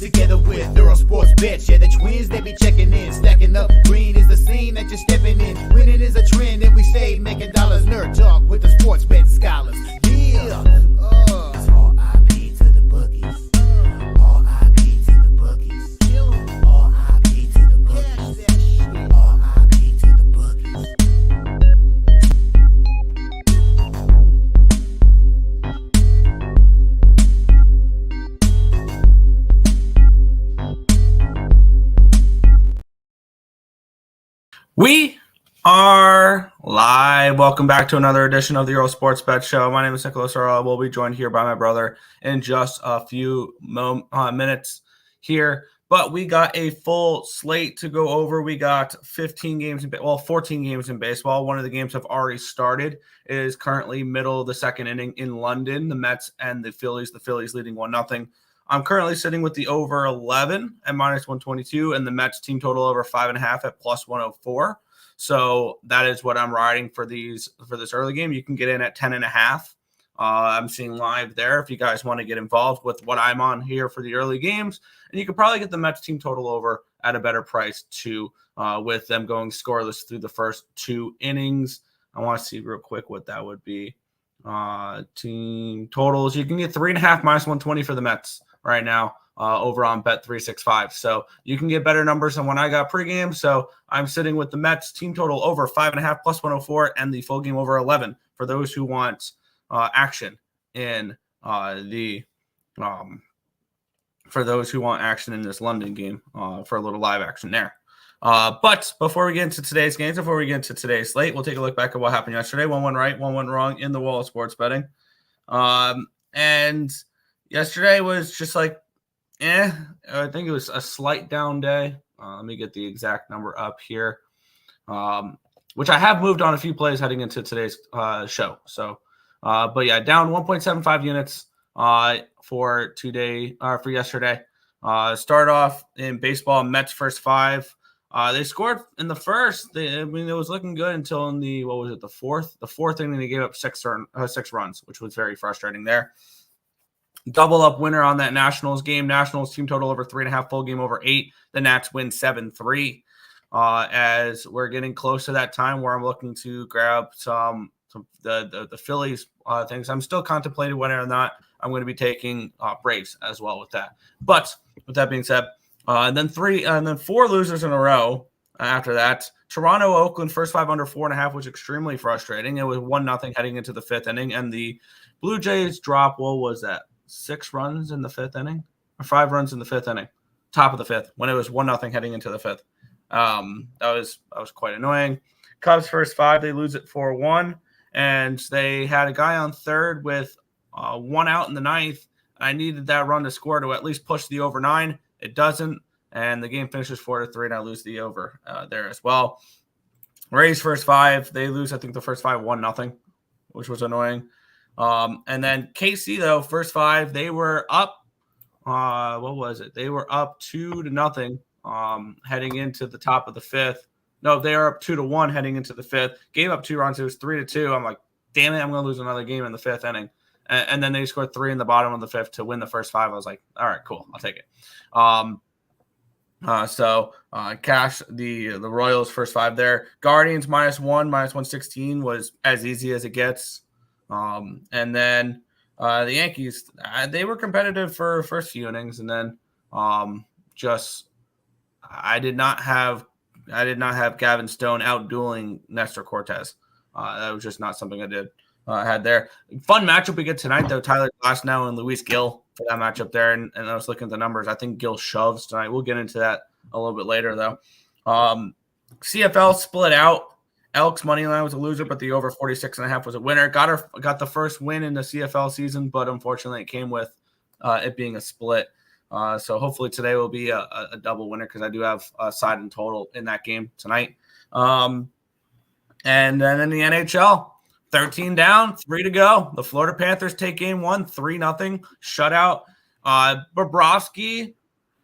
together with Earle Sports Bets. Yeah, the twins, they be checking in, stacking up. Green is the scene that you're stepping in. Winning is a trend, and we stay making dollars. Nerd talk with the sports bet scholars. Yeah. R.I.P. to the bookies. R.I.P. to the bookies. R.I.P. to the bookies. R.I.P. to the bookies. We are live. Welcome back to another edition of the Earle Sports Bet Show. My name is Nicholas Earle. We'll be joined here by my brother in just a few minutes here. But we got a full slate to go over. We got 14 games in baseball. One of the games have already started. It is currently middle of the second inning in London. The Mets and the Phillies. The Phillies leading 1-0. I'm currently sitting with the over 11 at -122 and the Mets team total over 5.5 at +104. So that is what I'm riding for this early game. You can get in at 10.5. I'm seeing live there if you guys want to get involved with what I'm on here for the early games. And you could probably get the Mets team total over at a better price too, with them going scoreless through the first 2 innings. I want to see real quick what that would be. Team totals. You can get 3.5 -120 for the Mets right now over on Bet365. So you can get better numbers than when I got pregame. So I'm sitting with the Mets team total over 5.5 +104 and the full game over 11 for those who want action in this London game for a little live action there. But before we get into today's games, before we get into today's slate, we'll take a look back at what happened yesterday. 1 went right, 1 went wrong in the world of sports betting. And yesterday was just like, I think it was a slight down day. Let me get the exact number up here, which I have moved on a few plays heading into today's show. So, but yeah, down 1.75 units for yesterday. Start off in baseball, Mets first 5. They scored in the first. It was looking good until in the fourth? The fourth inning, they gave up 6 runs, which was very frustrating there. Double up winner on that Nationals game. Nationals team total over 3.5, full game over 8. The Nats win 7-3. As we're getting close to that time where I'm looking to grab some the Phillies things. I'm still contemplating whether or not I'm going to be taking Braves as well with that. But with that being said, and then 4 losers in a row after that. Toronto, Oakland, first 5 under 4.5 was extremely frustrating. It was 1-0 heading into the 5th inning, and the Blue Jays drop. What was that? 6 runs in the 5th inning, or 5 runs in the 5th inning, top of the 5th, when it was 1-0 heading into the 5th. That was quite annoying. Cubs first 5, they lose it 4-1, and they had a guy on third with 1 out in the 9th. I needed that run to score to at least push the over 9. It doesn't, and the game finishes 4-3, and I lose the over there as well. Rays first 5, they lose, I think, the first 5 1-0, which was annoying. And then KC, though, first 5, they were up. What was it? They were up 2-0 heading into the top of the 5th. No, they are up 2-1 heading into the 5th. Gave up 2 runs. It was 3-2. I'm like, damn it, I'm going to lose another game in the 5th inning. And then they scored 3 in the bottom of the 5th to win the first 5. I was like, all right, cool, I'll take it. So cash the Royals first 5 there. Guardians -1, -116 was as easy as it gets. And then the Yankees, they were competitive for first few innings, and then I did not have Gavin Stone out dueling Nestor Cortez. That was just not something I had there. Fun matchup we get tonight, though. Tyler Glasnow and Luis Gil for that matchup there. And I was looking at the numbers. I think Gil shoves tonight. We'll get into that a little bit later, though. CFL split out. Elks money line was a loser, but the over 46.5 was a winner. Got the first win in the CFL season, but unfortunately it came with it being a split. So hopefully today will be a double winner because I do have a side and total in that game tonight. And then in the NHL, 13 down, 3 to go. The Florida Panthers take game 1, 3-0 shutout. Bobrovsky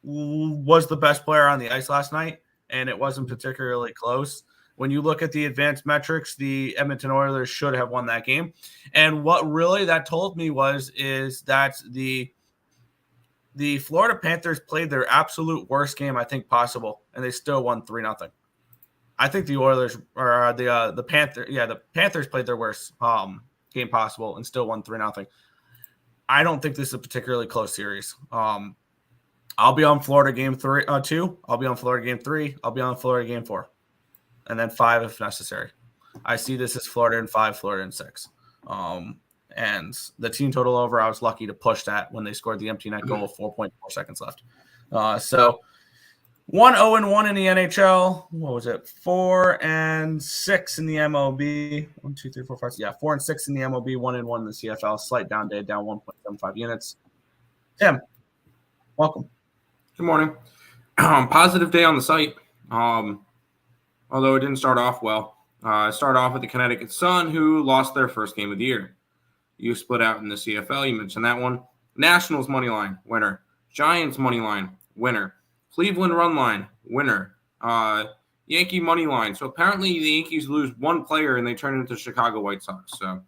was the best player on the ice last night, and it wasn't particularly close. When you look at the advanced metrics, the Edmonton Oilers should have won that game. And what really that told me is that the the Florida Panthers played their absolute worst game I think possible, and they still won 3-0. I think the Oilers or the Panthers played their worst game possible and still won 3-0. I don't think this is a particularly close series. I'll be on Florida game 2. I'll be on Florida game 3. I'll be on Florida game 4, and then 5 if necessary. I see this as Florida in 5, Florida in 6. And the team total over, I was lucky to push that when they scored the empty net goal with 4.4 seconds left. So 1-0-1 in the NHL. What was it? 4-6 in the MLB. 1, 2, 3, 4, 5. Yeah, 4-6 in the MLB. 1-1 in the CFL. Slight down day, down 1.75 units. Tim, welcome. Good morning. Positive day on the site. Although it didn't start off well. It started off with the Connecticut Sun, who lost their first game of the year. You split out in the CFL. You mentioned that one. Nationals money line, winner. Giants money line, winner. Cleveland run line, winner. Yankee money line. So apparently the Yankees lose one player and they turn into Chicago White Sox. So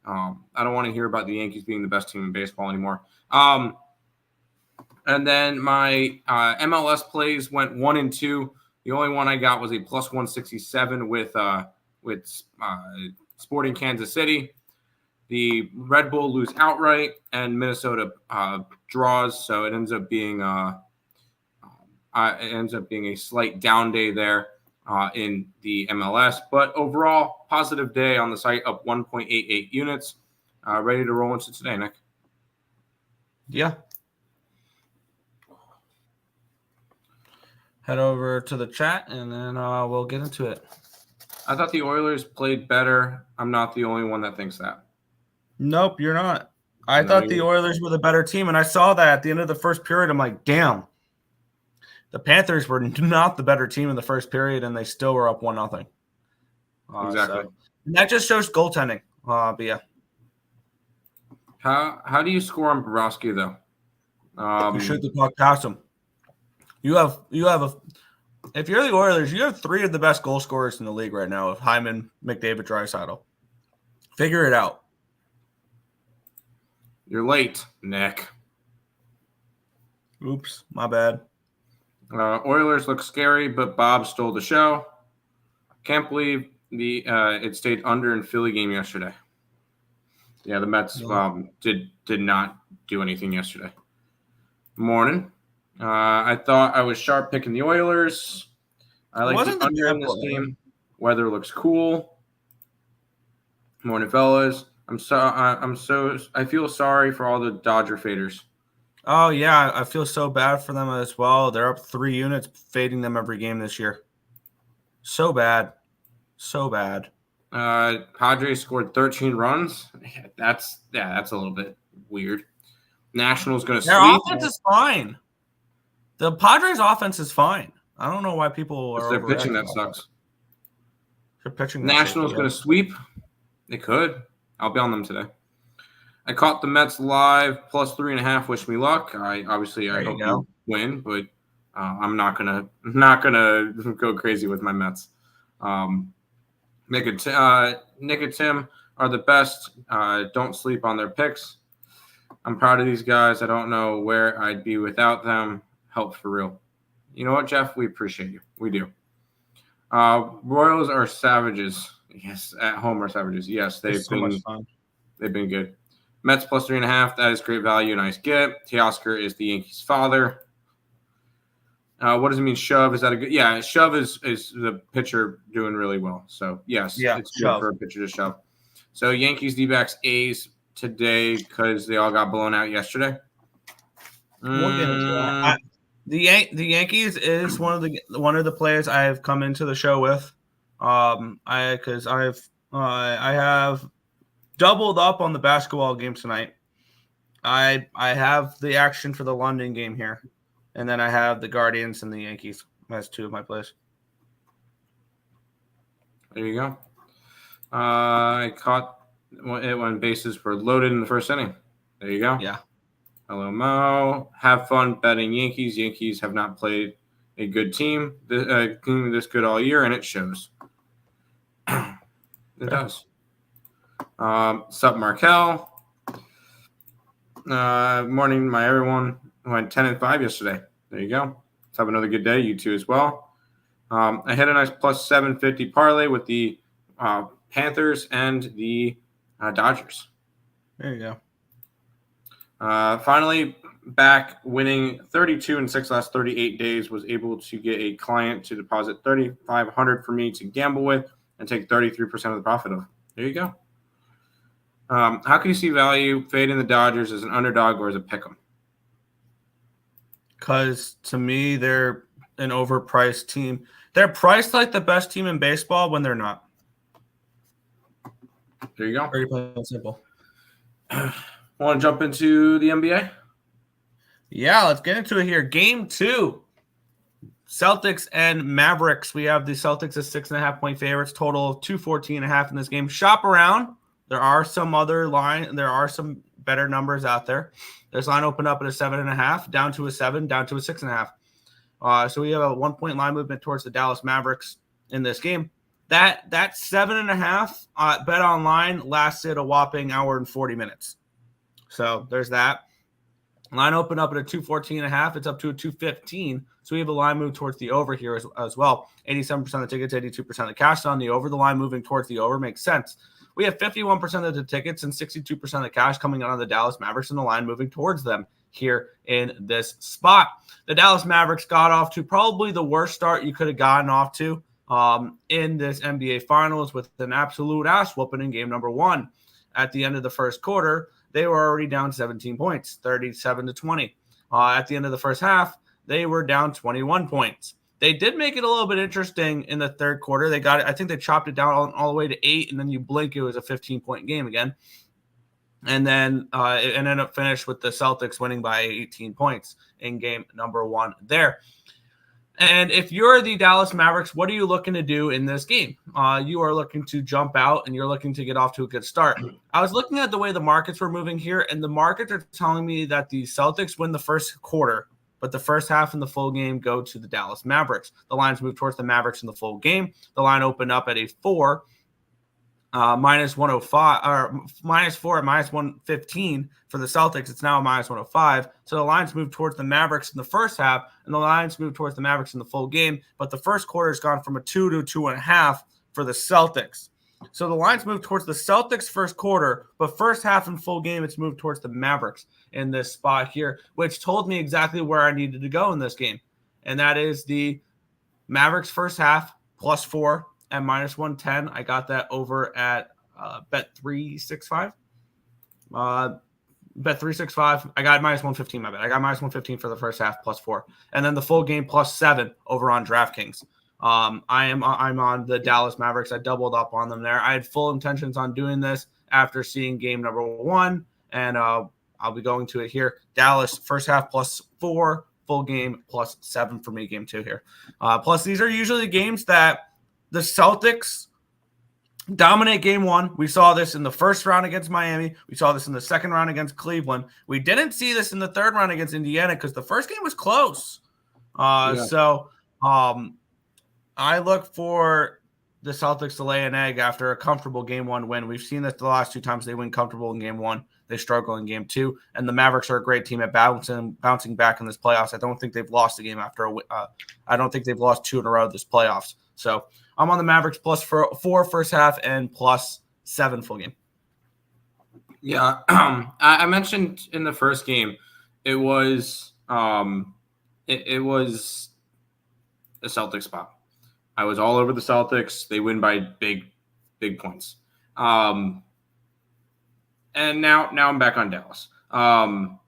I don't want to hear about the Yankees being the best team in baseball anymore. And then my MLS plays went 1 and 2. The only one I got was a plus 167 with Sporting Kansas City. The Red Bull lose outright, and Minnesota draws. So it ends up being a slight down day there in the MLS. But overall, positive day on the site, up 1.88 units. Ready to roll into today, Nick? Yeah. Head over to the chat, and then we'll get into it. I thought the Oilers played better. I'm not the only one that thinks that. Nope, you're not. I thought the Oilers were the better team, and I saw that at the end of the first period. I'm like, damn. The Panthers were not the better team in the first period, and they still were up 1-0. Exactly. So, and that just shows goaltending. But yeah. How do you score on Borowski, though? You shoot the puck past him. You have if you're the Oilers, you have 3 of the best goal scorers in the league right now, of Hyman, McDavid, Draisaitl. Figure it out. You're late, Nick. Oops, my bad. Oilers look scary, but Bob stole the show. Can't believe it stayed under in Philly game yesterday. Yeah, the Mets did not do anything yesterday. Morning. I thought I was sharp picking the Oilers. I like the under in this game. Weather looks cool. Morning, fellas. I feel sorry for all the Dodger faders. Oh yeah, I feel so bad for them as well. They're up 3 units, fading them every game this year. So bad. Padres scored 13 runs. That's a little bit weird. Nationals going to sweep. Their offense is fine. The Padres' offense is fine. I don't know why people are. Their pitching that sucks. Their pitching. Nationals going to sweep. They could. I'll be on them today. I caught the Mets live plus 3.5. Wish me luck. I hope you win, but I'm not gonna go crazy with my Mets. Nick and Tim are the best. Don't sleep on their picks. I'm proud of these guys. I don't know where I'd be without them. Help for real. You know what, Jeff? We appreciate you. We do. Royals are savages. Yes, at home are savages. Yes, they've been good. Mets plus 3.5. That is great value. Nice get. Teoscar is the Yankees' father. What does it mean? Shove? Is that a good? Yeah, shove is the pitcher doing really well. So yes, it's good for a pitcher to shove. So Yankees, D-backs, A's today because they all got blown out yesterday. We'll get into that. The Yankees is one of the players I have come into the show with. I have doubled up on the basketball game tonight. I have the action for the London game here, and then I have the Guardians and the Yankees as 2 of my plays. There you go. I caught it when bases were loaded in the first inning. There you go. Yeah. Hello, Mo. Have fun betting Yankees. Yankees have not played a good team this good all year, and it shows. It does. Sup, Markel. Morning, my everyone. went 10-5 yesterday. There you go. Let's have another good day. You too as well. I had a nice plus 750 parlay with the Panthers and the Dodgers. There you go. Finally, back winning 32 and 6 last 38 days, was able to get a client to deposit $3,500 for me to gamble with and take 33% of the profit of. There you go. How can you see value fading the Dodgers as an underdog or as a pick'em? Because to me, they're an overpriced team. They're priced like the best team in baseball when they're not. There you go. Very plain and simple. Want to jump into the NBA? Yeah, let's get into it here. Game 2, Celtics and Mavericks. We have the Celtics as 6.5-point favorites. Total of 214.5 in this game. Shop around. There are some other line. There are some better numbers out there. This line opened up at a 7.5, down to a 7, down to a 6.5. So we have a 1-point line movement towards the Dallas Mavericks in this game. That 7.5 bet online lasted a whopping hour and 40 minutes. So there's that. Line opened up at a 214.5. It's up to a 215. So we have a line move towards the over here as well. 87% of the tickets, 82% of the cash on the over. The line moving towards the over makes sense. We have 51% of the tickets and 62% of the cash coming out of the Dallas Mavericks, and the line moving towards them here in this spot. The Dallas Mavericks got off to probably the worst start you could have gotten off to in this NBA Finals, with an absolute ass whooping in game number 1. At the end of the first quarter, they were already down 17 points, 37-20. At the end of the first half, they were down 21 points. They did make it a little bit interesting in the third quarter. They got it. I think they chopped it down all the way to 8, and then you blink, it was a 15-point game again. And then it ended up finished with the Celtics winning by 18 points in game number 1 there. And if you're the Dallas Mavericks, what are you looking to do in this game? You are looking to jump out, and you're looking to get off to a good start. I was looking at the way the markets were moving here, and the markets are telling me that the Celtics win the first quarter, but the first half and the full game go to the Dallas Mavericks. The lines move towards the Mavericks in the full game. The line opened up at a 4, minus 105, or minus 4 at minus 115 for the Celtics. It's now a minus 105. So the lines move towards the Mavericks in the first half, and the lines move towards the Mavericks in the full game. But the first quarter has gone from a 2 to 2.5 for the Celtics. So the lines move towards the Celtics first quarter, but first half and full game, it's moved towards the Mavericks in this spot here, which told me exactly where I needed to go in this game. And that is the Mavericks first half plus 4 at minus 110. I got that over at Bet365. Bet365. I got minus 115, my bad. I got minus 115 for the first half plus 4. And then the full game plus 7 over on DraftKings. I'm on the Dallas Mavericks. I doubled up on them there. I had full intentions on doing this after seeing game number 1, and I'll be going to it here. Dallas first half plus 4, full game plus 7 for me, game 2 here. Plus, these are usually games that the Celtics dominate game 1. We saw this in the first round against Miami. We saw this in the second round against Cleveland. We didn't see this in the third round against Indiana because the first game was close. So I look for the Celtics to lay an egg after a comfortable game 1 win. We've seen this the last 2 times they win comfortable in game 1. They struggle in game 2, and the Mavericks are a great team at bouncing back in this playoffs. I don't think they've lost a game after I don't think they've lost 2 in a row this playoffs. So I'm on the Mavericks plus 4 first half and plus 7 full game. Yeah, I mentioned in the first game it was it was a Celtics spot. I was all over the Celtics. They win by big points. And now I'm back on Dallas. I'm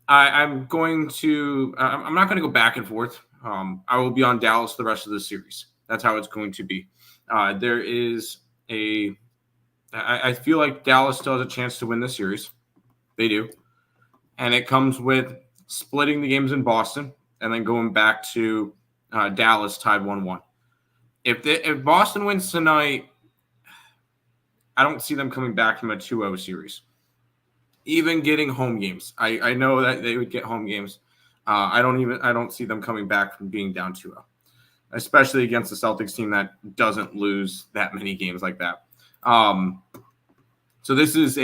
not going to go back and forth. I will be on Dallas the rest of the series. That's how it's going to be. I feel like Dallas still has a chance to win this series. They do. And it comes with splitting the games in Boston and then going back to Dallas tied 1-1. If Boston wins tonight, I don't see them coming back from a 2-0 series. Even getting home games. I know that they would get home games. I don't see them coming back from being down 2-0. Especially against the Celtics team that doesn't lose that many games like that. So this is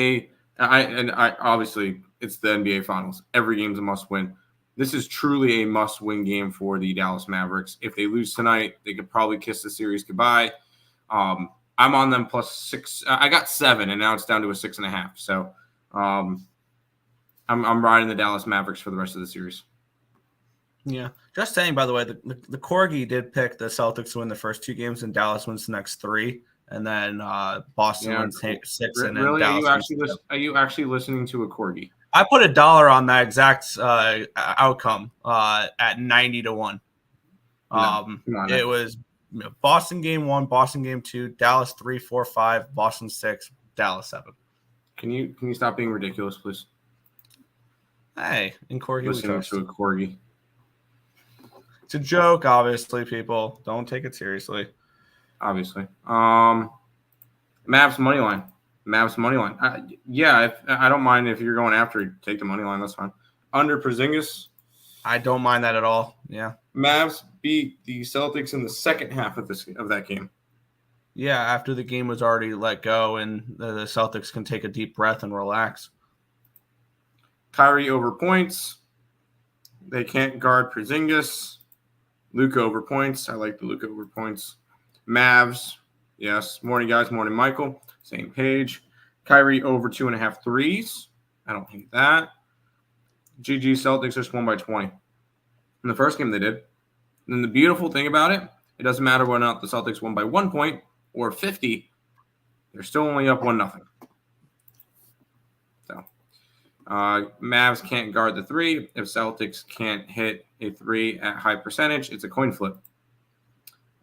obviously it's the NBA Finals. Every game's a must win. This is truly a must-win game for the Dallas Mavericks. If they lose tonight, they could probably kiss the series goodbye. I'm on them +6. I got 7, and now it's down to a 6.5. So I'm riding the Dallas Mavericks for the rest of the series. Yeah. Just saying, by the way, the Corgi did pick the Celtics to win the first 2 games, and Dallas wins the next 3. And then Boston wins 6. And then really? Dallas Are you actually listening to a Corgi? I put $1 on that exact outcome at 90-1. It was Boston game 1, Boston game 2, Dallas 3, 4, 5, Boston 6, Dallas 7. Can you stop being ridiculous, please? Hey, in Corgi, listening to a Corgi. It's a joke, obviously. People don't take it seriously. Obviously, Mavs money line. I don't mind if you're going after it, take the money line. That's fine. Under Porzingis, I don't mind that at all. Yeah, Mavs beat the Celtics in the second half of that game. Yeah, after the game was already let go, and the Celtics can take a deep breath and relax. Kyrie over points. They can't guard Porzingis. Luka over points. I like the Luka over points. Mavs. Yes. Morning, guys. Morning, Michael. Same page. Kyrie over 2.5 threes. I don't hate that. GG Celtics just won by 20. In the first game they did. And the beautiful thing about it, it doesn't matter whether or not the Celtics won by 1 point or 50. They're still only up 1-0. So Mavs can't guard the 3. If Celtics can't hit a 3 at high percentage, it's a coin flip.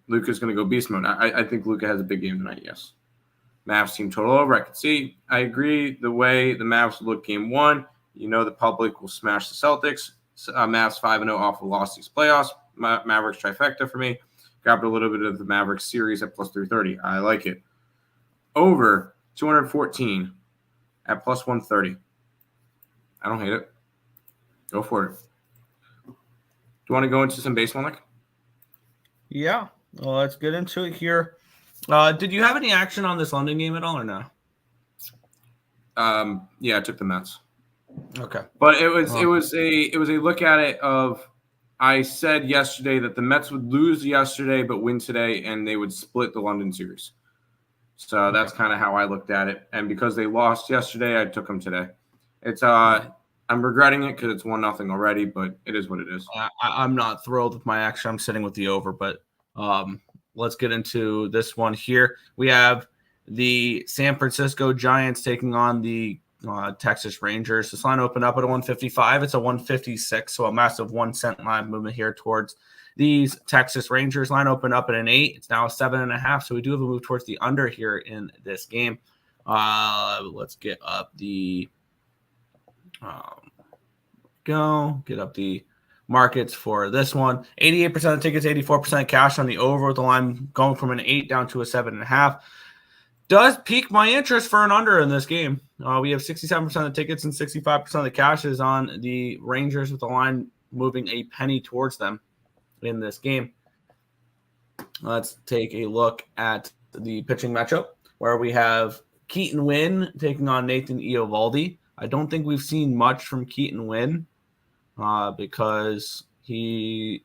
Luka's going to go beast mode. I think Luka has a big game tonight, yes. Mavs team total over. I can see. I agree. The way the Mavs look game 1, you know the public will smash the Celtics. Mavs 5-0 off a loss these playoffs. Mavericks trifecta for me. Grabbed a little bit of the Mavericks series at +330. I like it. Over 214 at +130. I don't hate it. Go for it. Do you want to go into some baseball, Nick? Yeah. Well, let's get into it here. Did you have any action on this London game at all or no? Yeah, I took the Mets. Okay. But it was a look at it of I said yesterday that the Mets would lose yesterday but win today and they would split the London series. So that's kind of how I looked at it. And because they lost yesterday, I took them today. It's I'm regretting it because it's 1-0 already, but it is what it is. I'm not thrilled with my action. I'm sitting with the over, but let's get into this one here. We have the San Francisco Giants taking on the Texas Rangers. This line opened up at a 155. It's a 156, so a massive 1 cent line movement here towards these Texas Rangers. Line opened up at an 8. It's now a 7.5, so we do have a move towards the under here in this game. Let's get up the get up the markets for this one. 88% of tickets, 84% cash on the over, with the line going from an 8 down to a 7.5. Does pique my interest for an under in this game. We have 67% of tickets and 65% of the cash is on the Rangers, with the line moving a penny towards them in this game. Let's take a look at the pitching matchup where we have Keaton Winn taking on Nathan Eovaldi. I don't think we've seen much from Keaton Winn because we've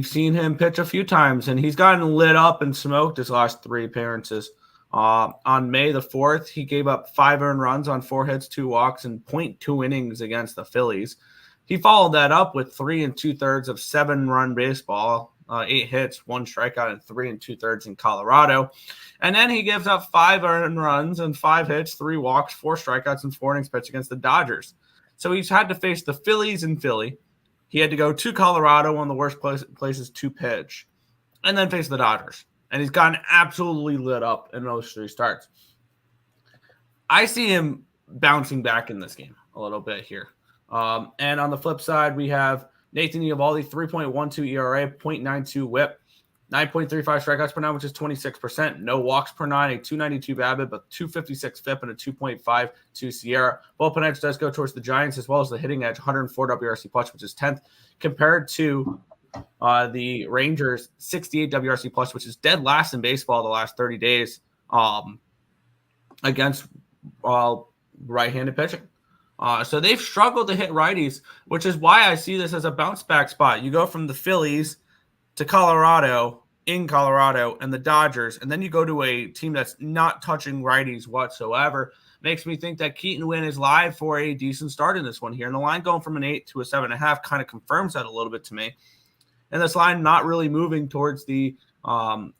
seen him pitch a few times, and he's gotten lit up and smoked his last 3 appearances. On May the 4th, he gave up 5 earned runs on 4 hits, 2 walks, and 0.2 innings against the Phillies. He followed that up with 3 2/3 of 7-run baseball, 8 hits, 1 strikeout, and 3 2/3 in Colorado. And then he gives up 5 earned runs and 5 hits, 3 walks, 4 strikeouts, and 4 innings pitched against the Dodgers. So he's had to face the Phillies in Philly. He had to go to Colorado, one of the worst places to pitch, and then face the Dodgers. And he's gotten absolutely lit up in those 3 starts. I see him bouncing back in this game a little bit here. And on the flip side, we have Nathan Eovaldi, 3.12 ERA, 0.92 whip, 9.35 strikeouts per 9, which is 26%. No walks per 9, a 292 BABIP, but 256 FIP, and a 2.52 Sierra. Bullpen edge does go towards the Giants, as well as the hitting edge, 104 WRC plus, which is 10th, compared to the Rangers, 68 WRC plus, which is dead last in baseball the last 30 days against right-handed pitching. So they've struggled to hit righties, which is why I see this as a bounce back spot. You go from the Phillies to Colorado, in Colorado, and the Dodgers, and then you go to a team that's not touching righties whatsoever. Makes me think that Keaton Winn is live for a decent start in this one here. And the line going from an 8 to a 7.5 kind of confirms that a little bit to me. And this line not really moving towards the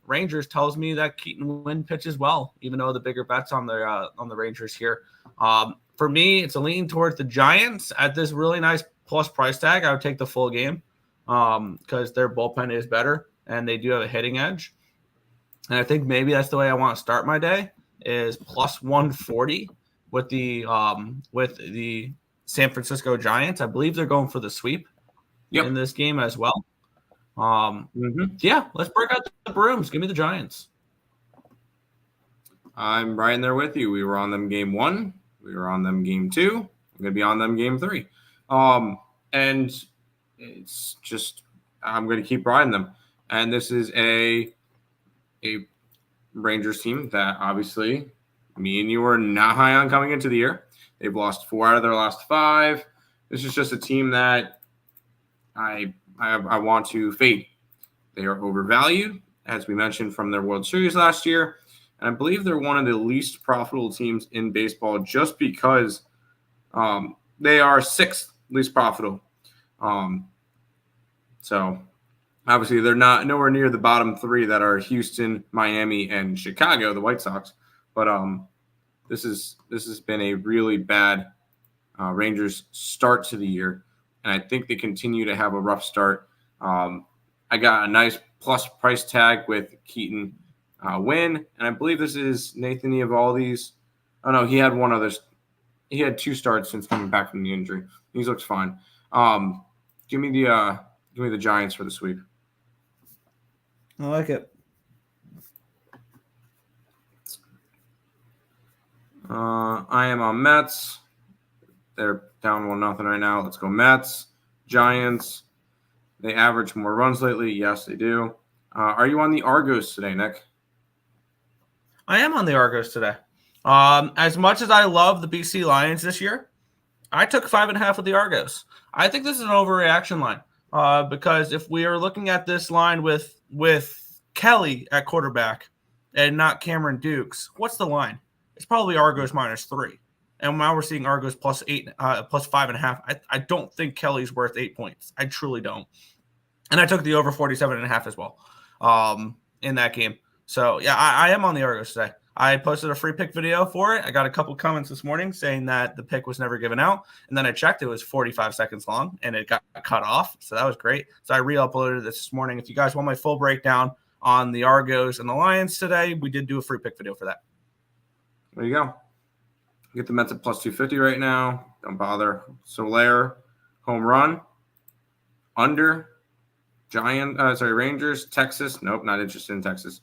Rangers tells me that Keaton Winn pitches well, even though the bigger bets on the Rangers here. For me, it's a lean towards the Giants at this really nice plus price tag. I would take the full game because their bullpen is better and they do have a hitting edge. And I think maybe that's the way I want to start my day is plus 140 with the San Francisco Giants. I believe they're going for the sweep in this game as well. Yeah, let's break out the brooms. Give me the Giants. I'm right in there with you. We were on them game 1. We were on them game 2. I'm going to be on them game 3. And it's just I'm going to keep riding them. And this is a Rangers team that obviously me and you were not high on coming into the year. They've lost 4 out of their last 5. This is just a team that I want to fade. They are overvalued, as we mentioned from their World Series last year. And I believe they're one of the least profitable teams in baseball just because they are 6th least profitable. So obviously they're not nowhere near the bottom 3 that are Houston, Miami, and Chicago, the White Sox. But this has been a really bad Rangers start to the year. And I think they continue to have a rough start. I got a nice plus price tag with Keaton Winn, and I believe this is Nathan Eovaldi's. Oh no, he had one other. He had 2 starts since coming back from the injury. He looks fine. Give me the Giants for the sweep. I like it. I am on Mets. They're down 1-0 right now. Let's go Mets. Giants. They average more runs lately. Yes, they do. Are you on the Argos today, Nick? I am on the Argos today. As much as I love the BC Lions this year, I took 5.5 of the Argos. I think this is an overreaction line because if we are looking at this line with Kelly at quarterback and not Cameron Dukes, what's the line? It's probably Argos -3. And now we're seeing Argos plus 5.5. I don't think Kelly's worth 8 points. I truly don't. And I took the over 47.5 as well in that game. So, yeah, I am on the Argos today. I posted a free pick video for it. I got a couple comments this morning saying that the pick was never given out. And then I checked. It was 45 seconds long, and it got cut off. So that was great. So I re-uploaded this morning. If you guys want my full breakdown on the Argos and the Lions today, we did do a free pick video for that. There you go. Get the Mets at plus 250 right now. Don't bother. Soler, home run. Under. Rangers. Texas. Nope, not interested in Texas.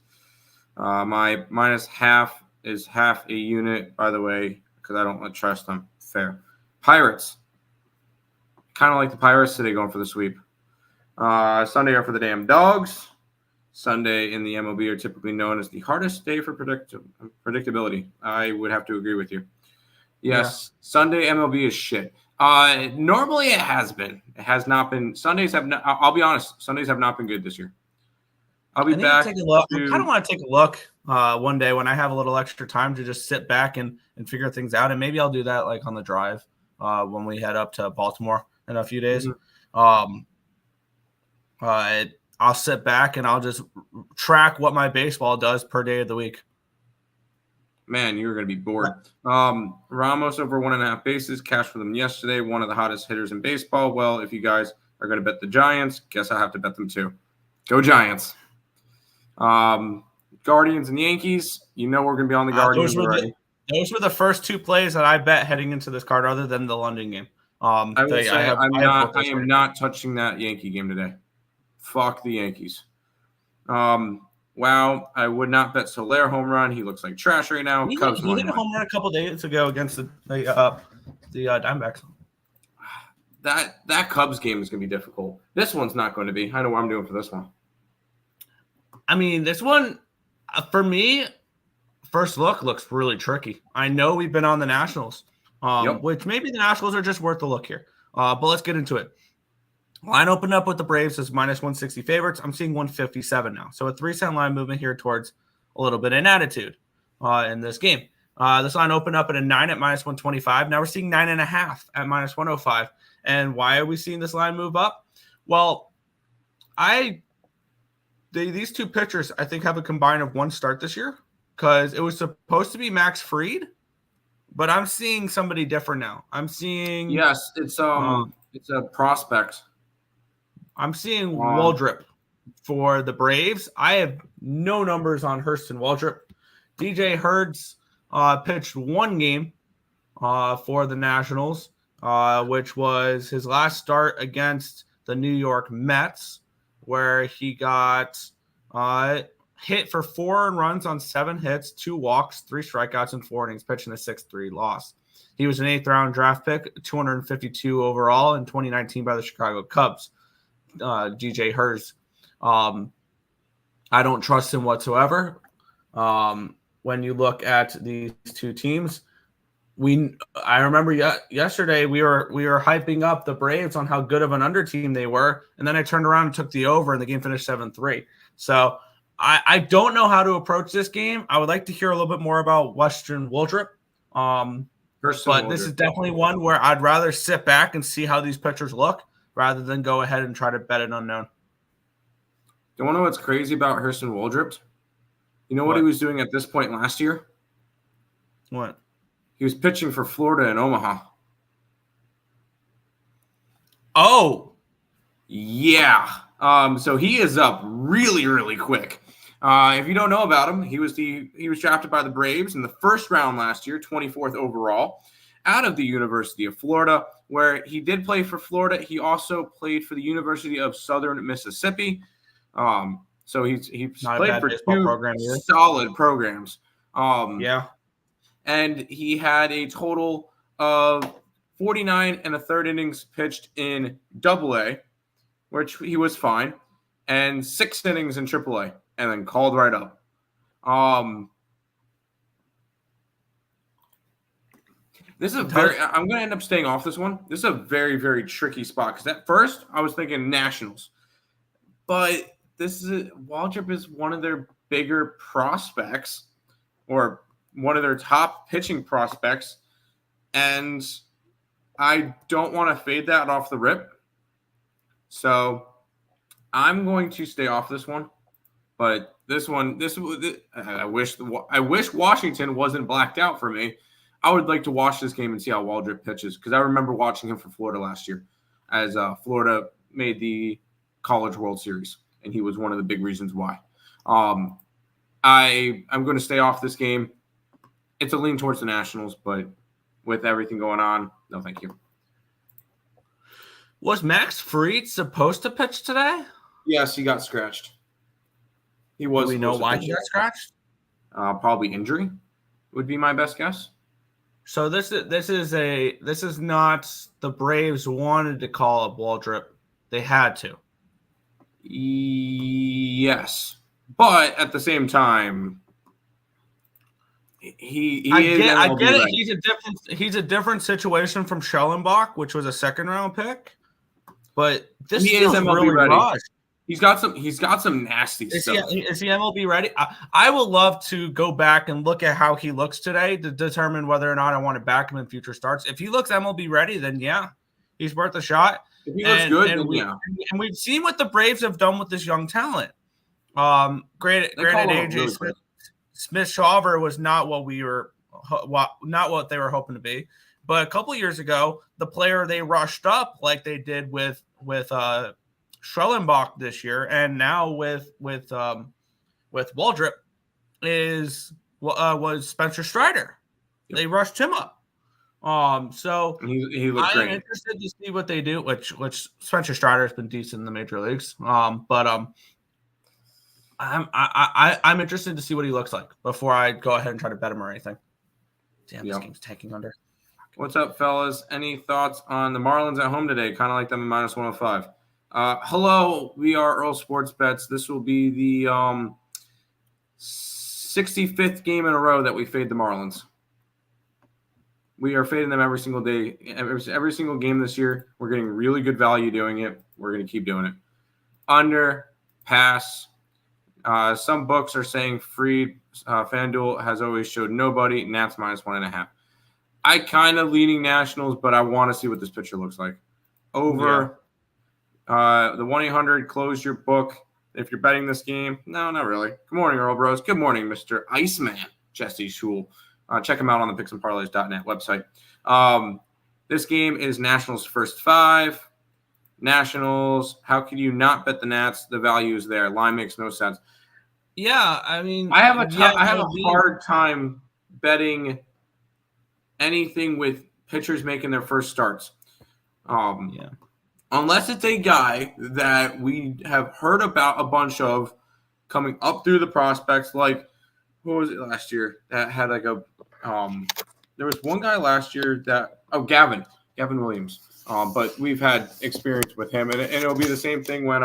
My -half is half a unit, by the way, because I don't trust them. Fair. Pirates. Kind of like the Pirates today going for the sweep. Sunday are for the damn dogs. Sunday in the MLB are typically known as the hardest day for predictability. I would have to agree with you. Yes, yeah. Sunday MLB is shit. Normally it has been. It has not been. Sundays have not. I'll be honest. Sundays have not been good this year. I'll be back. Take a look. I kind of want to take a look one day when I have a little extra time to just sit back and figure things out. And maybe I'll do that like on the drive when we head up to Baltimore in a few days. Mm-hmm. I'll sit back and I'll just track what my baseball does per day of the week. Man, you're going to be bored. Ramos over 1.5 bases. Cash for them yesterday. One of the hottest hitters in baseball. Well, if you guys are going to bet the Giants, guess I have to bet them too. Go Giants. Guardians and Yankees. You know we're going to be on the Guardians already. Those were the first 2 plays that I bet heading into this card other than the London game. I am not touching that Yankee game today. Fuck the Yankees. Wow, I would not bet Soler home run. He looks like trash right now. He hit a home run a couple days ago against the Diamondbacks. That Cubs game is going to be difficult. This one's not going to be. I know what I'm doing for this one. I mean, this one, for me, first look looks really tricky. I know we've been on the Nationals, which maybe the Nationals are just worth the look here. But let's get into it. Line opened up with the Braves as minus 160 favorites. I'm seeing 157 now. So a 3-cent line movement here towards a little bit in attitude in this game. This line opened up at a 9 at minus 125. Now we're seeing 9.5 at minus 105. And why are we seeing this line move up? Well, these two pitchers, I think, have a combined of one start this year because it was supposed to be Max Fried, but I'm seeing somebody different now. I'm seeing it's a prospect. I'm seeing Waldrop for the Braves. I have no numbers on Hurston Waldrop. DJ Hurds pitched one game for the Nationals, which was his last start against the New York Mets, where he got hit for 4 runs on 7 hits, 2 walks, 3 strikeouts, and 4 innings, pitching a 6-3 loss. He was an 8th-round draft pick, 252 overall in 2019 by the Chicago Cubs. DJ Hurds. I don't trust him whatsoever. When you look at these two teams, I remember yesterday we were hyping up the Braves on how good of an under team they were, and then I turned around and took the over, and the game finished 7-3. So I don't know how to approach this game. I would like to hear a little bit more about Western Waldrop. But this is definitely one where I'd rather sit back and see how these pitchers look rather than go ahead and try to bet an unknown. Do you want to know what's crazy about Hurston Waldrop? You know what he was doing at this point last year? What? He was pitching for Florida and Omaha. Oh. Yeah. So he is up really, really quick. If you don't know about him, he was drafted by the Braves in the first round last year, 24th overall, out of the University of Florida, where he did play for Florida. He also played for the University of Southern Mississippi. So he's played for 2 solid programs. Yeah. And he had a total of 49 1/3 innings pitched in Double-A, which he was fine, and 6 innings in Triple-A, and then called right up. This is I'm going to end up staying off this one. This is a very, very tricky spot because at first I was thinking Nationals, but Waldrop is one of their bigger prospects, or one of their top pitching prospects, and I don't want to fade that off the rip. So I'm going to stay off this one. But I wish Washington wasn't blacked out for me. I would like to watch this game and see how Waldrop pitches because I remember watching him for Florida last year as Florida made the College World Series, and he was one of the big reasons why. I'm going to stay off this game. It's a lean towards the Nationals, but with everything going on, no thank you. Was Max Fried supposed to pitch today? Yes, he got scratched. He was. Do we know why he got scratched? Probably injury would be my best guess. So this is not the Braves wanted to call up Waldrop. They had to. Yes, but at the same time, I get it. He's a different situation from Schellenbach, which was a 2nd-round pick. But this is MLB really ready. Rushed. He's got some nasty stuff. Is he MLB ready? I would love to go back and look at how he looks today to determine whether or not I want to back him in future starts. If he looks MLB ready, then yeah, he's worth a shot. If he looks good, then yeah. And we've seen what the Braves have done with this young talent. Granted, AJ Smith-Shawver was not what they were hoping to be. But a couple years ago, the player they rushed up like they did with Schellenbach this year, and now with Waldrop was Spencer Strider. Yep. They rushed him up. So he looked great. I'm interested to see what they do. Which Spencer Strider has been decent in the major leagues. But I'm interested to see what he looks like before I go ahead and try to bet him or anything. Damn, this game's taking under. What's up, fellas? Any thoughts on the Marlins at home today? Kind of like them at minus 105. Hello, we are Earle Sports Bets. This will be the 65th game in a row that we fade the Marlins. We are fading them every single day. Every single game this year, we're getting really good value doing it. We're going to keep doing it. Under, pass. Some books are saying free. FanDuel has always showed nobody. Nats -1.5. I kind of leaning Nationals, but I want to see what this pitcher looks like. Over. The 1-800, close your book. If you're betting this game, no, not really. Good morning, Earle Bros. Good morning, Mr. Iceman, Jesse Schul. Check him out on the picksandparlays.net website. This game is Nationals first 5. Nationals, how can you not bet the Nats? The value is there. Line makes no sense. Yeah, I mean, I have a hard time betting anything with pitchers making their first starts. Unless it's a guy that we have heard about a bunch of coming up through the prospects, like what was it last year that had like a there was one guy last year that Gavin Williams. But we've had experience with him, and it'll be the same thing when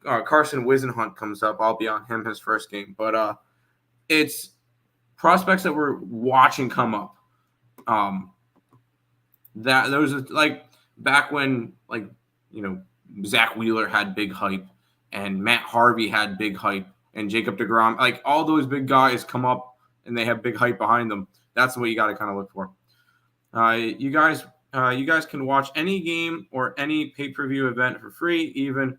Carson Wisenhunt comes up. I'll be on him his first game, but it's prospects that we're watching come up. That those are like back when Zach Wheeler had big hype, and Matt Harvey had big hype, and Jacob deGrom, like all those big guys come up and they have big hype behind them. That's what you got to kind of look for. You guys can watch any game or any pay-per-view event for free, even.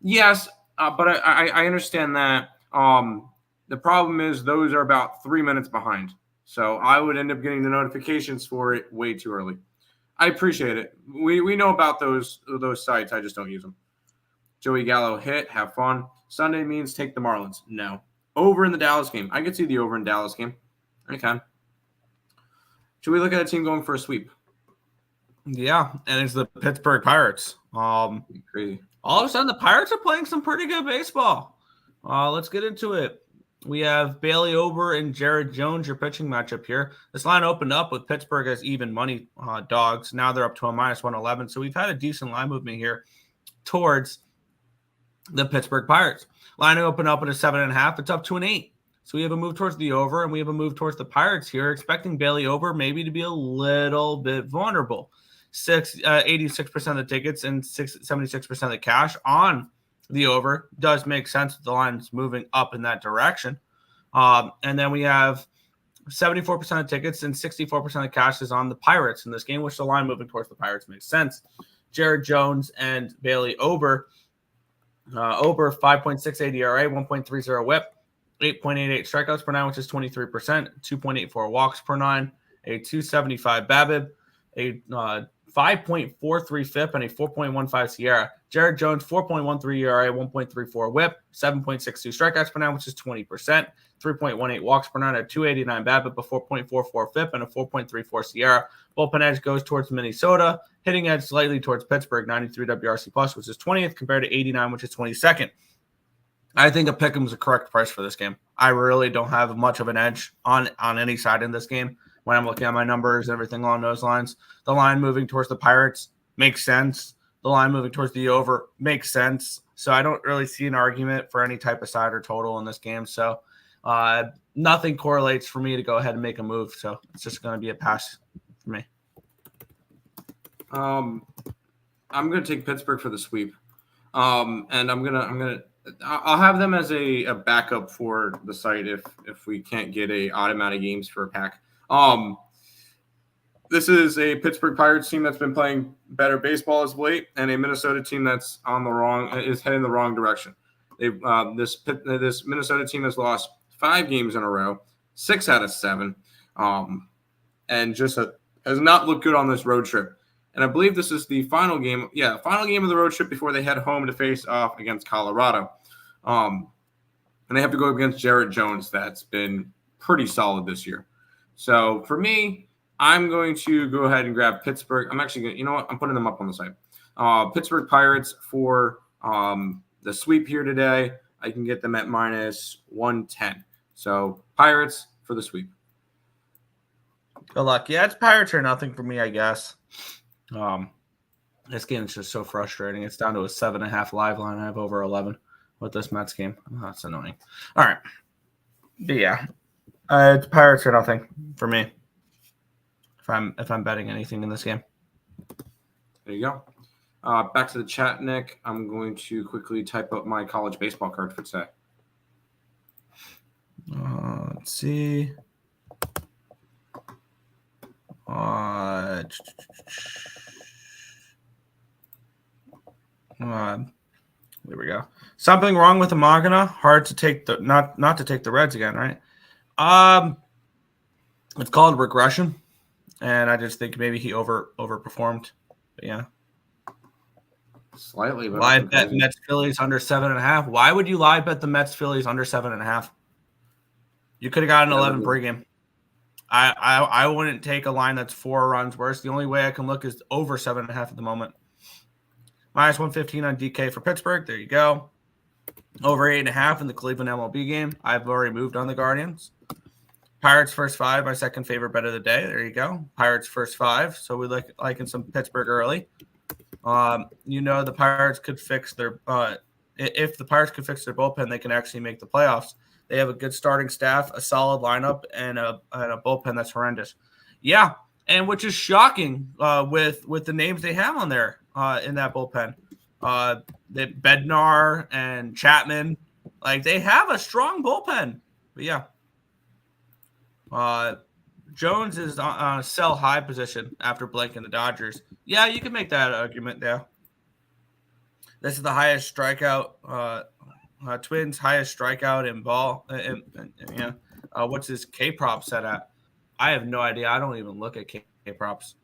Yes, but I understand that. The problem is those are about 3 minutes behind. So I would end up getting the notifications for it way too early. I appreciate it. We know about those sites. I just don't use them. Joey Gallo hit. Have fun. Sunday means take the Marlins. No. Over in the Dallas game. I could see the over in Dallas game. I can. Should we look at a team going for a sweep? Yeah, and it's the Pittsburgh Pirates. Crazy. All of a sudden, the Pirates are playing some pretty good baseball. Let's get into it. We have Bailey Ober and Jared Jones, your pitching matchup here. This line opened up with Pittsburgh as even money dogs. Now they're up to a -111. So we've had a decent line movement here towards the Pittsburgh Pirates. Line opened up at a 7.5. It's up to an 8. So we have a move towards the over, and we have a move towards the Pirates here, expecting Bailey Ober maybe to be a little bit vulnerable. 86% of the tickets and 76% of the cash on the over. Does make sense with the lines moving up in that direction. And then we have 74% of tickets and 64% of cash is on the Pirates in this game, which the line moving towards the Pirates makes sense. Jared Jones and Bailey Ober. Ober, 5.68 ERA, 1.30 whip, 8.88 strikeouts per 9, which is 23%, 2.84 walks per 9, a 275 BABIP, a 5.43 FIP, and a 4.15 Sierra. Jared Jones, 4.13 ERA, 1.34 whip, 7.62 strikeouts per 9, which is 20%, 3.18 walks per 9, a 289 BABIP, a 4.44 FIP, and a 4.34 Sierra. Bullpen edge goes towards Minnesota. Hitting edge slightly towards Pittsburgh, 93 WRC+, which is 20th, compared to 89, which is 22nd. I think a pick'em is a correct price for this game. I really don't have much of an edge on any side in this game when I'm looking at my numbers and everything along those lines. The line moving towards the Pirates makes sense. The line moving towards the over makes sense. So I don't really see an argument for any type of side or total in this game. So nothing correlates for me to go ahead and make a move. So it's just going to be a pass for me. I'm going to take Pittsburgh for the sweep. And I'll have them as a backup for the site if we can't get a automatic games for a pack. This is a Pittsburgh Pirates team that's been playing better baseball as of late, and a Minnesota team that's is heading the wrong direction. This Minnesota team has lost 5 games in a row, 6 out of 7, and just has not looked good on this road trip. And I believe this is the final game. Yeah, final game of the road trip before they head home to face off against Colorado. And they have to go against Jared Jones. That's been pretty solid this year. So for me, I'm going to go ahead and grab Pittsburgh. I'm actually going to, you know what? I'm putting them up on the site. Pittsburgh Pirates for the sweep here today. I can get them at -110. So Pirates for the sweep. Good luck. Yeah, it's Pirates or nothing for me, I guess. This game is just so frustrating. It's down to a 7.5 live line. I have over 11 with this Mets game. Oh, that's annoying. All right. But yeah, it's Pirates or nothing for me. if I'm betting anything in this game. There you go. Back to the chat, Nick. I'm going to quickly type up my college baseball card for today. Let's see. There we go. Something wrong with Amagana. Hard to take the not to take the Reds again, right? It's called regression, and I just think maybe he overperformed. But yeah. Slightly. But live bet Mets Phillies under 7.5. Why would you live bet the Mets Phillies under 7.5? You could have gotten 11 pregame. I wouldn't take a line that's 4 runs worse. The only way I can look is over 7.5 at the moment. Minus 115 on DK for Pittsburgh. There you go. Over 8.5 in the Cleveland MLB game. I've already moved on the Guardians. Pirates first 5, my second favorite bet of the day. There you go. Pirates first 5. So we liking some Pittsburgh early. The Pirates could fix their if the Pirates could fix their bullpen, they can actually make the playoffs. They have a good starting staff, a solid lineup, and a bullpen that's horrendous. Yeah, and which is shocking with the names they have on there in that bullpen. Bednar and Chapman, like they have a strong bullpen. But yeah, Jones is on a sell high position after blanking the Dodgers. Yeah, you can make that argument there. This is the highest strikeout. Twins highest strikeout in ball. What's his K prop set at? I have no idea. I don't even look at K props.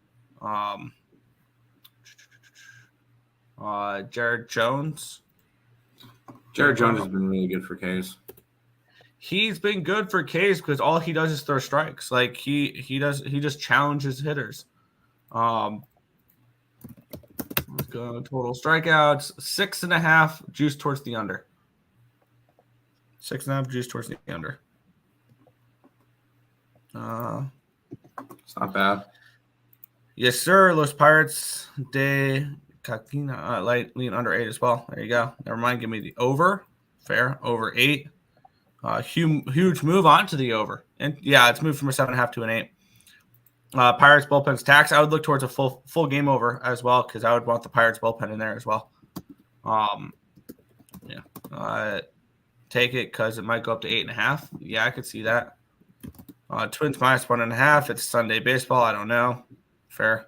Jared Jones. Jared Jones has been really good for Ks. He's been good for Ks because all he does is throw strikes. Like he just challenges hitters. Let's go total strikeouts 6.5 juice towards the under. 6.5 juice towards the under. It's not bad. Yes, sir. Los Pirates de Caquina light lean under 8 as well. There you go. Never mind. Give me the over. Fair. Over 8. Huge move onto the over. And yeah, it's moved from a 7.5 to an 8. Pirates bullpen's tax. I would look towards a full game over as well because I would want the Pirates bullpen in there as well. Take it because it might go up to 8.5. Yeah, I could see that. Twins minus 1.5. It's Sunday baseball. I don't know. Fair.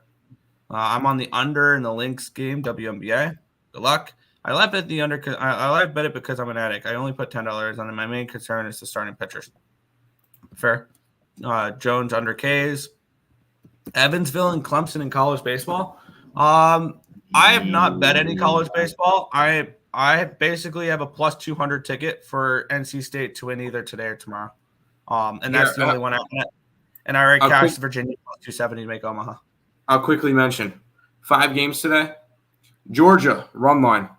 I'm on the under in the Lynx game, WNBA. Good luck. I like bet the under. I like bet it because I'm an addict. I only put $10 on it. My main concern is the starting pitchers. Fair. Jones under Ks. Evansville and Clemson in college baseball. I have not bet any college baseball. I basically have a plus 200 ticket for NC State to win either today or tomorrow. And that's the only one I bet. And I already cashed Virginia plus 270 to make Omaha. I'll quickly mention 5 games today. Georgia run line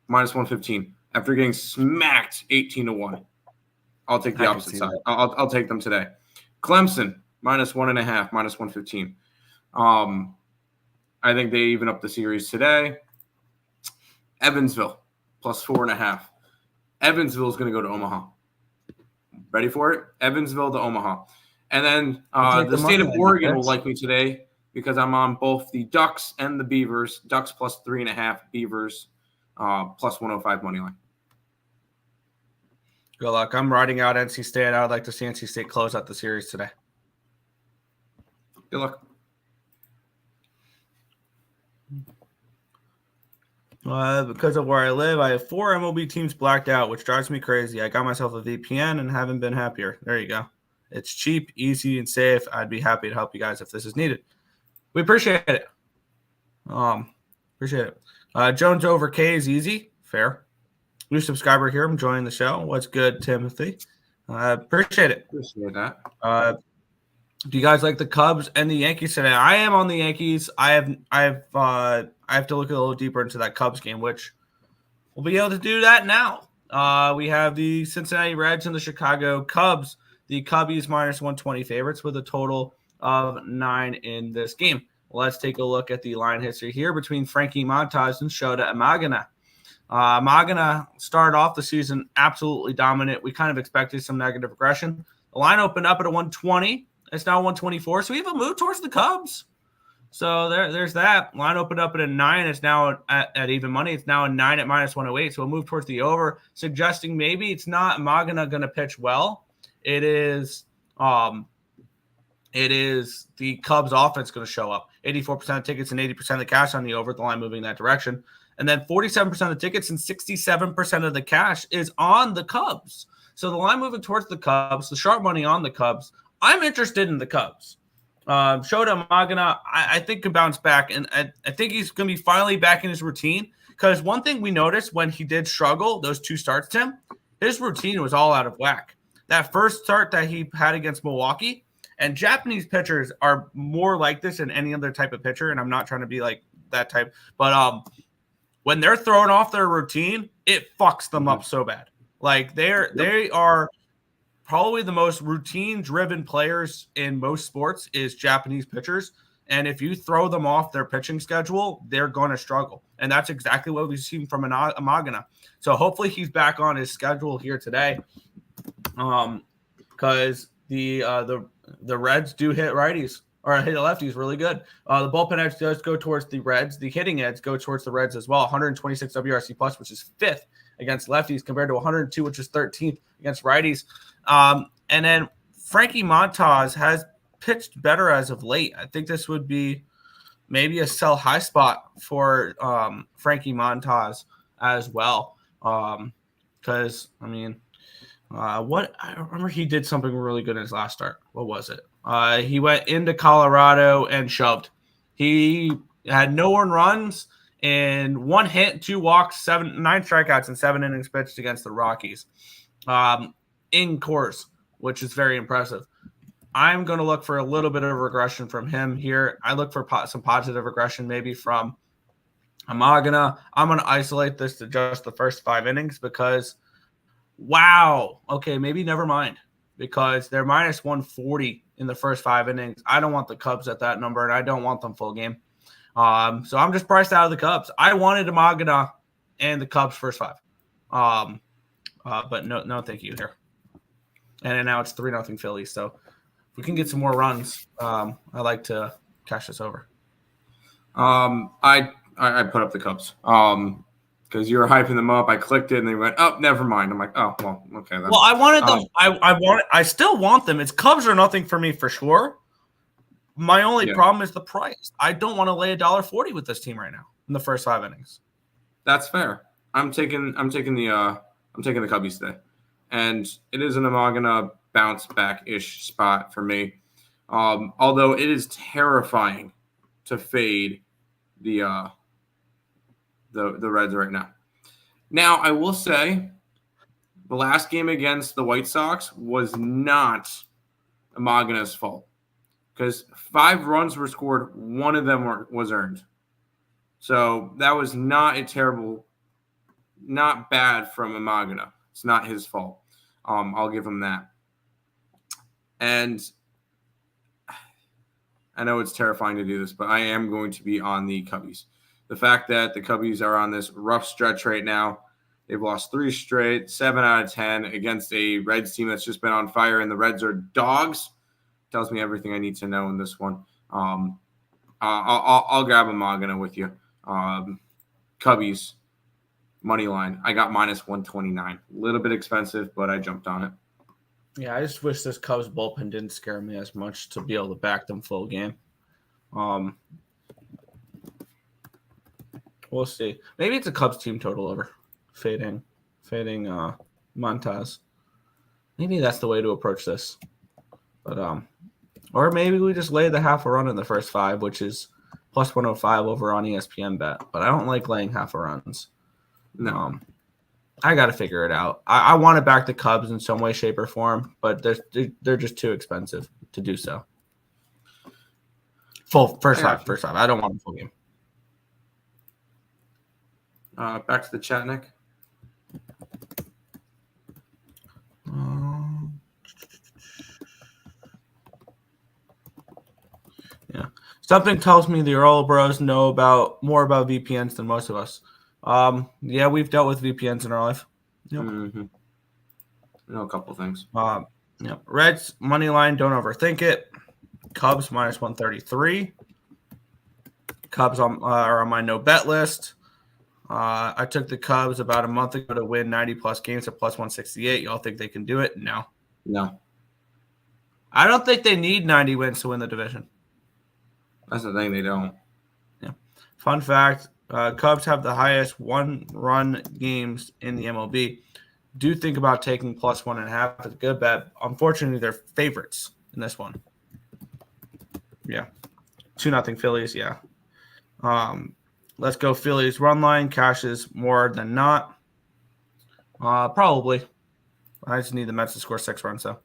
minus 115 after getting smacked 18-1. I'll take the opposite side. I'll take them today. Clemson minus 1.5 minus 115. I think they even up the series today. Evansville plus 4.5. Evansville is going to go to Omaha. Ready for it? Evansville to Omaha. And then the state of Oregon will like me today because I'm on both the Ducks and the Beavers. Ducks plus 3.5, Beavers plus 105 money line. Good luck. I'm riding out NC State. I would like to see NC State close out the series today. Good luck. Because of where I live, I have 4 MLB teams blacked out, which drives me crazy. I got myself a VPN and haven't been happier. There you go. It's cheap, easy, and safe. I'd be happy to help you guys if this is needed. We appreciate it. Jones over K is easy. Fair. New subscriber here. I'm joining the show. What's good, Timothy? Appreciate it. Appreciate that. Do you guys like the Cubs and the Yankees today? I am on the Yankees. I have to look a little deeper into that Cubs game, which we'll be able to do that now. We have the Cincinnati Reds and the Chicago Cubs. The Cubbies minus 120 favorites with a total of 9 in this game. Let's take a look at the line history here between Frankie Montas and Shota Imagana. Imagana started off the season absolutely dominant. We kind of expected some negative regression. The line opened up at a 120. It's now 124. So we have a move towards the Cubs. So there's that. Line opened up at a 9. It's now at even money. It's now a 9 at minus 108. So we'll move towards the over, suggesting maybe it's not Magana going to pitch well. It is the Cubs offense going to show up. 84% of tickets and 80% of the cash on the over, the line moving that direction. And then 47% of tickets and 67% of the cash is on the Cubs. So the line moving towards the Cubs, the sharp money on the Cubs. I'm interested in the Cubs. Shota Magana, I think, can bounce back. And I think he's going to be finally back in his routine. Because one thing we noticed when he did struggle, those 2 starts, Tim, his routine was all out of whack. That first start that he had against Milwaukee, and Japanese pitchers are more like this than any other type of pitcher, and I'm not trying to be like that type. But when they're throwing off their routine, it fucks them up so bad. Like they are probably the most routine-driven players in most sports is Japanese pitchers. And if you throw them off their pitching schedule, they're going to struggle. And that's exactly what we've seen from Magana. So hopefully he's back on his schedule here today. Because the Reds do hit righties or hit lefties really good. The bullpen edge does go towards the Reds. The hitting edge go towards the Reds as well. 126 WRC plus, which is 5th against lefties compared to 102, which is 13th against righties. And then Frankie Montas has pitched better as of late. I think this would be maybe a sell high spot for Frankie Montas as well. Because, I mean, I remember he did something really good in his last start. What was it? He went into Colorado and shoved. He had no earned runs and 1 hit, 2 walks, 9 strikeouts, and 7 innings pitched against the Rockies in course, which is very impressive. I'm going to look for a little bit of regression from him here. I look for some positive regression maybe from Magana. I'm going to isolate this to just the first 5 innings because, wow, okay, maybe never mind because they're minus 140 in the first 5 innings. I don't want the Cubs at that number, and I don't want them full game. So I'm just priced out of the Cubs. I wanted Magana and the Cubs first 5. But no, thank you here. And then now it's 3-0 Phillies. So if we can get some more runs, I like to cash this over. I put up the Cubs because you were hyping them up. I clicked it and they went, oh, never mind. I'm like, oh, well, okay. Then. Well, I wanted them. I still want them. It's Cubs or nothing for me for sure. My only problem is the price. I don't want to lay $1.40 with this team right now in the first 5 innings. That's fair. I'm taking the Cubbies today, and it is an Magana bounce back-ish spot for me. Although it is terrifying to fade the Reds right now. Now, I will say the last game against the White Sox was not Magana's fault because 5 runs were scored. 1 of them was earned. So that was not bad from Magana. It's not his fault. I'll give him that. And I know it's terrifying to do this, but I am going to be on the Cubbies. The fact that the Cubbies are on this rough stretch right now, they've lost 3 straight, 7 out of 10 against a Reds team that's just been on fire, and the Reds are dogs, tells me everything I need to know in this one. I'll grab a Magana with you. Cubbies, money line. I got minus 129. A little bit expensive, but I jumped on it. Yeah, I just wish this Cubs bullpen didn't scare me as much to be able to back them full game. We'll see. Maybe it's a Cubs team total over. Fading Montas. Maybe that's the way to approach this. But or maybe we just lay the half a run in the first 5, which is plus 105 over on ESPN bet. But I don't like laying half a runs. No. I got to figure it out. I want to back the Cubs in some way, shape, or form, but they're just too expensive to do so. First five. I don't want a full game. Back to the chat, Nick. Yeah. Something tells me the Earle bros know more about VPNs than most of us. Yeah, we've dealt with VPNs in our life. Yep. Mm-hmm. I know a couple things. Yeah. Reds money line, don't overthink it. Cubs minus 133. Cubs are on my no bet list. I took the Cubs about a month ago to win 90-plus games at plus 168. Y'all think they can do it? No. No. I don't think they need 90 wins to win the division. That's the thing, they don't. Yeah. Fun fact, Cubs have the highest one-run games in the MLB. Do think about taking plus 1.5. It's a good bet. Unfortunately, they're favorites in this one. Yeah. 2-0 Phillies, yeah. Let's go Phillies run line. Cashes more than not. Probably. I just need the Mets to score 6 runs, though.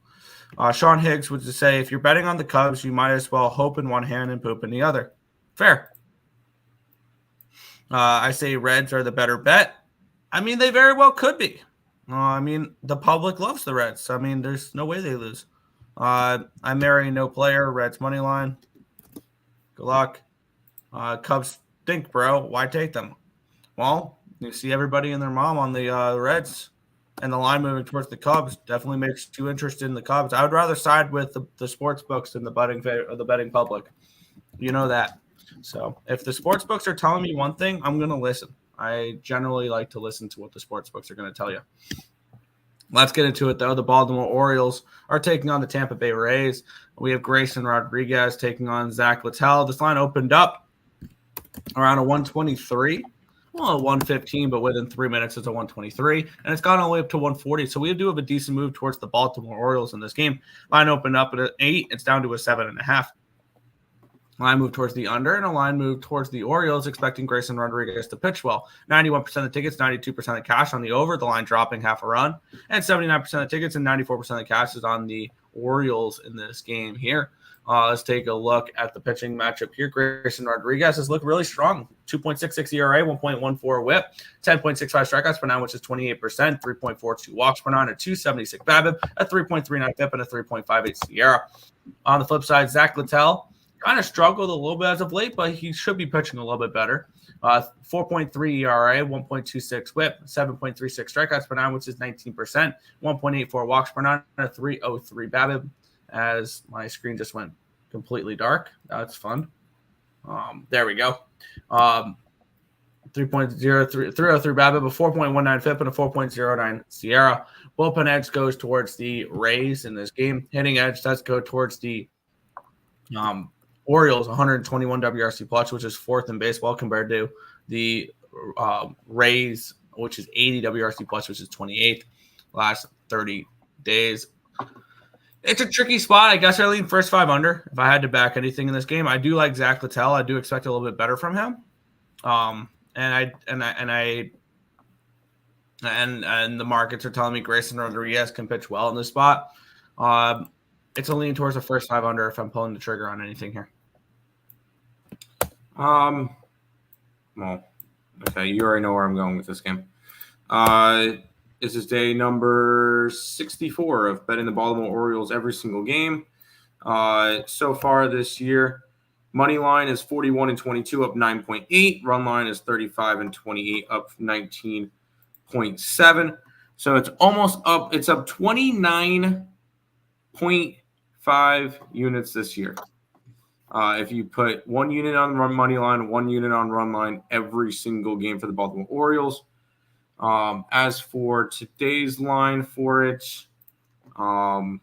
Sean Higgs would just say, if you're betting on the Cubs, you might as well hope in one hand and poop in the other. Fair. I say Reds are the better bet. I mean, they very well could be. I mean, the public loves the Reds. I mean, there's no way they lose. I'm marrying no player. Reds money line. Good luck. Cubs stink, bro. Why take them? Well, you see everybody and their mom on the Reds, and the line moving towards the Cubs definitely makes you interested in the Cubs. I would rather side with the sports books than the betting public. You know that. So if the sports books are telling me one thing, I'm going to listen. I generally like to listen to what the sports books are going to tell you. Let's get into it, though. The Baltimore Orioles are taking on the Tampa Bay Rays. We have Grayson Rodriguez taking on Zach Littell. This line opened up around a 123. Well, a 115, but within 3 minutes, it's a 123. And it's gone all the way up to 140. So we do have a decent move towards the Baltimore Orioles in this game. Line opened up at an 8. It's down to a 7.5. Line moved towards the under, and a line moved towards the Orioles, expecting Grayson Rodriguez to pitch well. 91% of the tickets, 92% of cash on the over, the line dropping half a run. And 79% of the tickets and 94% of the cash is on the Orioles in this game here. Let's take a look at the pitching matchup here. Grayson Rodriguez has looked really strong. 2.66 ERA, 1.14 whip, 10.65 strikeouts per 9, which is 28%, 3.42 walks per 9, a 2.76 BABIP, a 3.39 FIP, and a 3.58 SIERA. On the flip side, Zach Littell kind of struggled a little bit as of late, but he should be pitching a little bit better. 4.3 ERA, 1.26 whip, 7.36 strikeouts per 9, which is 19%, 1.84 walks per 9, and a 3.03 BABIP. As my screen just went completely dark. That's fun. There we go. 3.03 BABIP, a 4.19 FIP, and a 4.09 SIERA. Bullpen edge goes towards the Rays in this game. Hitting edge does go towards the Orioles, 121 WRC plus, which is 4th in baseball, compared to the Rays, which is 80 WRC plus, which is 28th last 30 days. It's a tricky spot. I guess I lean first 5 under if I had to back anything in this game. I do like Zach Littell. I do expect a little bit better from him. And the markets are telling me Grayson Rodriguez can pitch well in this spot. It's a lean towards the first 5 under if I'm pulling the trigger on anything here. Well, okay, you already know where I'm going with this game. This is day number 64 of betting the Baltimore Orioles every single game. So far this year, money line is 41-22, up 9.8. Run line is 35-28, up 19.7. So it's almost up. It's up 29.5 units this year. If you put 1 unit on run money line, 1 unit on run line every single game for the Baltimore Orioles. As for today's line for it, I'm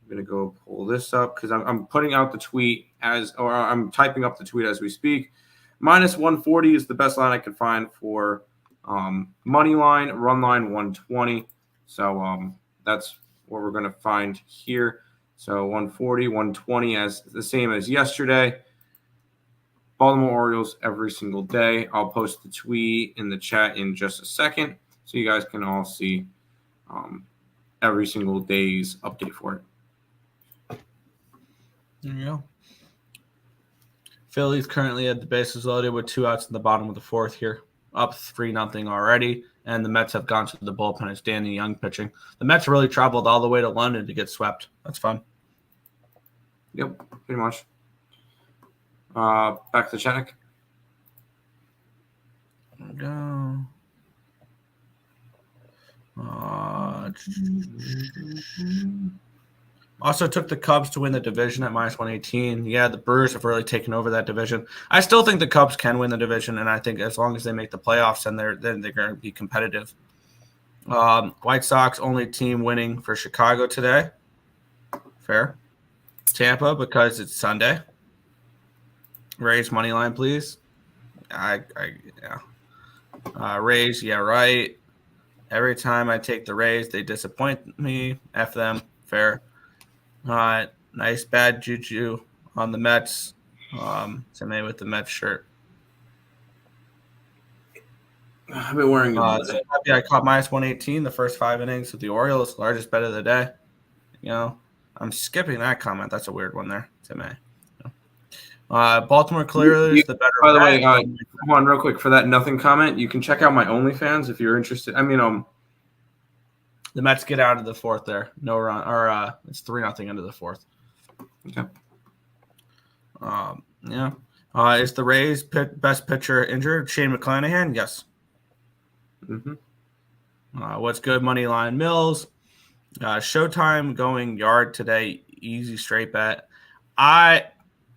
going to go pull this up because I'm putting out the tweet I'm typing up the tweet as we speak. Minus 140 is the best line I could find for money line, run line 120. So that's what we're going to find here. So 140, 120 as the same as yesterday. Baltimore Orioles every single day. I'll post the tweet in the chat in just a second so you guys can all see every single day's update for it. There you go. Phillies currently at the bases loaded with 2 outs in the bottom of the 4th here. Up 3-0 already. And the Mets have gone to the bullpen. It's Danny Young pitching. The Mets really traveled all the way to London to get swept. That's fun. Yep, pretty much. Back to Chenik. There we go. Also took the Cubs to win the division at -118. Yeah, the Brewers have really taken over that division. I still think the Cubs can win the division, and I think as long as they make the playoffs, then they're going to be competitive. White Sox only team winning for Chicago today. Fair. Tampa because it's Sunday. Rays money line, please. Yeah. Rays, yeah, right. Every time I take the Rays, they disappoint me. F them. Fair. Nice bad juju on the Mets. Somebody with the Mets shirt. I've been wearing so happy I caught -118 the first 5 innings with the Orioles, largest bet of the day. I'm skipping that comment. That's a weird one there to me. Baltimore clearly the better. By the way, come on real quick for that nothing comment. You can check out my OnlyFans if you're interested. I mean, the Mets get out of the 4th there. No run, or it's 3-0 into the 4th. Okay. Yeah. Is the Rays best pitcher injured? Shane McClanahan? Yes. Mm-hmm. What's good? Money line Mills. Showtime going yard today. Easy straight bet.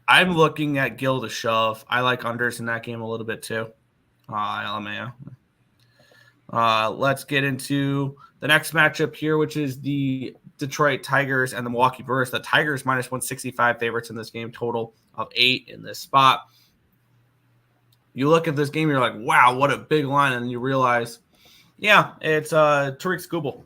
I'm looking at Gill to shove. I like unders in that game a little bit too. LMAO. Let's get into the next matchup here, which is the Detroit Tigers and the Milwaukee Brewers. The Tigers -165 favorites in this game, total of 8 in this spot. You look at this game, you're like, wow, what a big line. And you realize, yeah, it's Tariq Skubal.